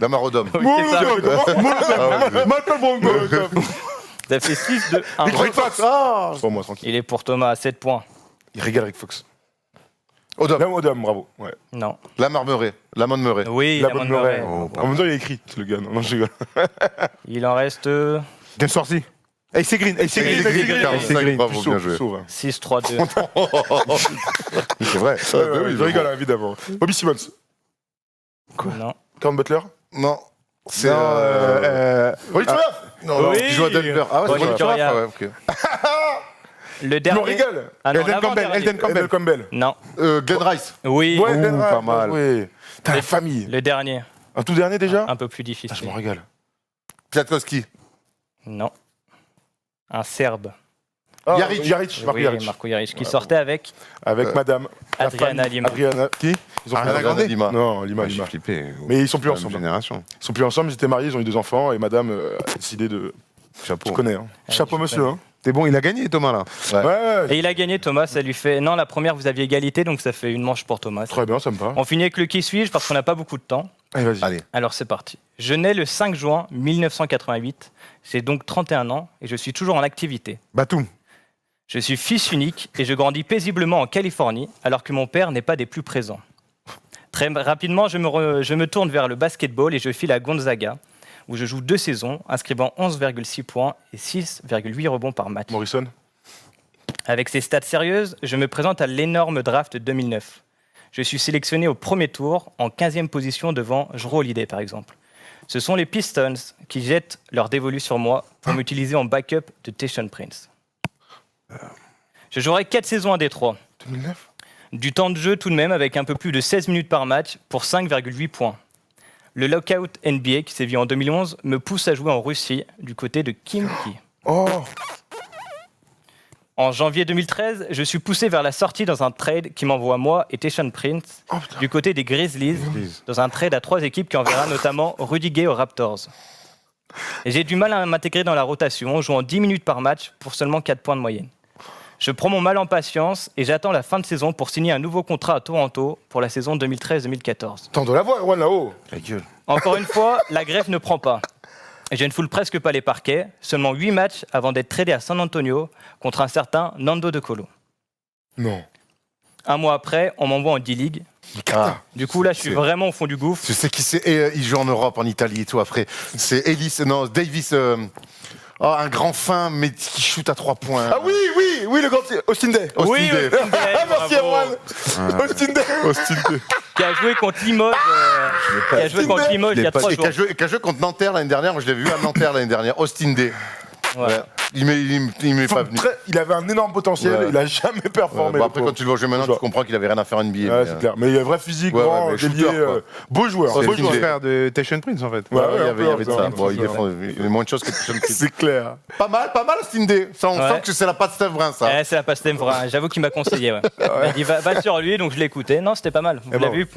Damar Odom. Oui, c'est ça. Malcolm Brogdon. Ça fait 6-2-1. Rick Fox. Ah, c'est pour moi, tranquille. Il est pour Thomas à 7 points. Il régale Rick Fox. Odom. Odom, bravo. Ouais. Non. Lamar Murray. Lamont Murray. Oui, La Lamont bonne Murray. Murray. En même temps, il a écrit, c'est le gars. Non, je rigole. Il en reste James Worthy. Hey, c'est Green. Hey, c'est Green. Green, Green. 45, Green. bravo, bien joué. 6-3-2. C'est vrai. Ouais, ouais, je rigole, évidemment. Bobby Simmons. Non. Karen Butler. Non. C'est. Ronnie Turner. Non, Oui. il joue à Denver. Ah ouais, Ronnie c'est Ronnie Turner. Turner. Ouais, ok. Le Je me dernier. régale. Ah non, Elden Campbell. l'avant-dernier. Elden Campbell. Campbell. Campbell. Non. Glenn Rice. Oui. Ouais, Glenn Rice, pas mal. Ouais. T'as la famille. Le dernier. Un tout dernier déjà. Un peu plus Ah, je difficile. me régale. Piatkowski. Non. Un Serbe. Ah, Jaric. Jaric. Marco Oui, Jaric. Marco Jaric, qui sortait avec Avec madame. la Adriana famille. Lima. Adriana. Qui Ils ont Ariana fait- Grande Lima. Non, Lima. J'ai Lima. flippé. Mais ils sont plus Même ensemble. Génération. Ils sont plus ensemble, ils étaient mariés, ils ont eu 2 enfants et madame a décidé de. Chapeau. Tu connais, hein. Chapeau je monsieur, hein. T'es bon, il a gagné, Thomas, là. Ouais, ouais. Et il a gagné, Thomas. Ça lui fait. Non, la première, vous aviez égalité, donc ça fait une manche pour Thomas. Très bien, ça me va. On finit avec le qui suis-je parce qu'on n'a pas beaucoup de temps. Allez, vas-y. Allez. Alors c'est parti. Je nais le 5 juin 1988. J'ai donc 31 ans et je suis toujours en activité. Batum. Je suis fils unique et je grandis paisiblement en Californie alors que mon père n'est pas des plus présents. Très rapidement, je me tourne vers le basketball et je file à Gonzaga où je joue 2 saisons, inscrivant 11,6 points et 6,8 rebonds par match. Morrison. Avec ces stats sérieuses, je me présente à l'énorme draft 2009. Je suis sélectionné au premier tour, en 15e position devant Jrue Holiday par exemple. Ce sont les Pistons qui jettent leur dévolu sur moi pour m'utiliser en backup de Tayshaun Prince. Je jouerai 4 saisons à Détroit. 2009. Du temps de jeu tout de même avec un peu plus de 16 minutes par match pour 5,8 points. Le lockout NBA qui s'est vu en 2011 me pousse à jouer en Russie du côté de Khimki. Oh. En janvier 2013, je suis poussé vers la sortie dans un trade qui m'envoie moi et Tayshaun Prince du côté des Grizzlies, dans un trade à 3 équipes qui enverra notamment Rudy Gay aux Raptors. Et j'ai du mal à m'intégrer dans la rotation, jouant 10 minutes par match pour seulement 4 points de moyenne. Je prends mon mal en patience et j'attends la fin de saison pour signer un nouveau contrat à Toronto pour la saison 2013-2014. T'entends la voix, Erwan, là-haut. La gueule. Encore une fois, la greffe ne prend pas. Et je ne foule presque pas les parquets, seulement 8 matchs avant d'être tradé à San Antonio contre un certain Nando De Colo. Non. Un mois après, on m'envoie en D-League. Ah. Du coup, là, je suis C'est- vraiment au fond du gouffre. Tu sais qui c'est. Et il joue en Europe, en Italie et tout après. C'est Davis. Un grand fin, mais qui shoot à 3 points. Ah oui, le grand. Austin Day. Austin Oui, Day. Austin Day, Merci, bravo. Erwan. Austin Day. Qui a joué contre Limoges, il y a 3 Et jours. qui a joué contre Nanterre l'année dernière. Moi, je l'ai vu à Nanterre l'année dernière. Austin Day. Ouais. Il m'est pas venu. Il avait un énorme potentiel, Ouais. il a jamais performé. Bon, le après, pauvre. quand tu le vois jouer maintenant, tu comprends qu'il avait rien à faire en NBA. Ouais, mais, c'est clair. Mais il a un vrai physique, Ouais, grand, ouais, mais délié, shooter, quoi. beau joueur. C'est beau le joueur. petit Frère de Tayshaun Prince, en fait. Ouais, il y avait de ça. un Bon, peu, il y a moins de choses que Tayshaun Prince. C'est clair. Pas mal, Austin Day. Ça, on Ouais. sent que c'est la patte Steph Brun, ça. C'est la passe vrai. J'avoue qu'il m'a conseillé. Ouais. Il m'a dit va sur lui, donc je l'ai écouté. Non, c'était pas mal. Vous ben, l'avez vu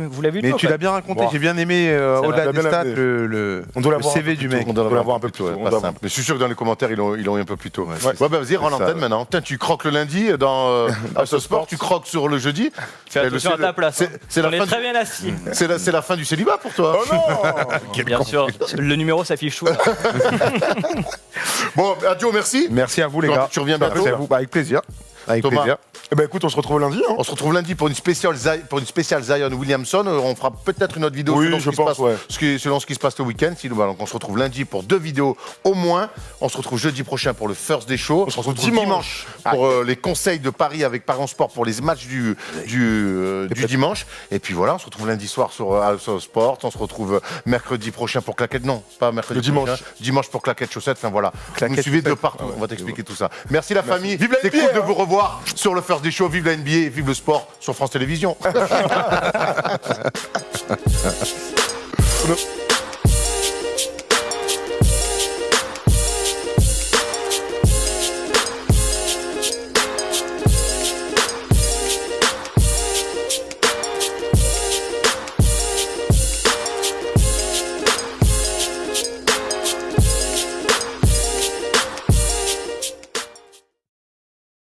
Mais toi, tu ou pas l'as bien raconté, Bon. j'ai bien aimé, va. au-delà On des l'a bien stats, amené. le On doit l'avoir CV un peu du plus mec. On doit l'avoir un peu plus plus tôt, tôt, on pas doit simple. Mais je suis sûr que dans les commentaires, ils l'ont eu un peu plus tôt. Ouais. Ouais, bah vas-y, rends C'est ça, l'antenne ouais. maintenant. Tiens, tu croques le lundi dans ce sport, tu croques sur le jeudi. Fais Et attention à ta place. C'est On la est fin très du- bien assis. c'est la fin du célibat pour toi. Oh non. Bien sûr, le numéro s'affiche sous. Bon, Adio, merci. Merci à vous, les Tu gars. tu reviens bientôt. Merci à vous. Bah, avec plaisir. Avec Thomas. plaisir. Eh ben écoute, on se retrouve lundi. Hein. On se retrouve lundi pour une spéciale Zion Williamson. On fera peut-être une autre vidéo Oui, selon je ce qui se pense, passe, ouais. selon ce qui se passe le week-end. Donc on se retrouve lundi pour 2 vidéos au moins. On se retrouve jeudi prochain pour le First Day Show. On se retrouve dimanche pour les conseils de Paris avec Paris en Sport pour les matchs du dimanche. Et puis voilà, on se retrouve lundi soir sur Sport. On se retrouve mercredi prochain pour Claquette. Non, pas mercredi Le dimanche. prochain. Dimanche pour Claquette Chaussettes. Enfin voilà. Vous Claquette nous suivez de Chaussettes. partout. On va t'expliquer tout ça. Merci la famille. Vive la C'est NBA, cool de hein. vous revoir sur le First Day Show. Vive la NBA et vive le sport sur France Télévisions.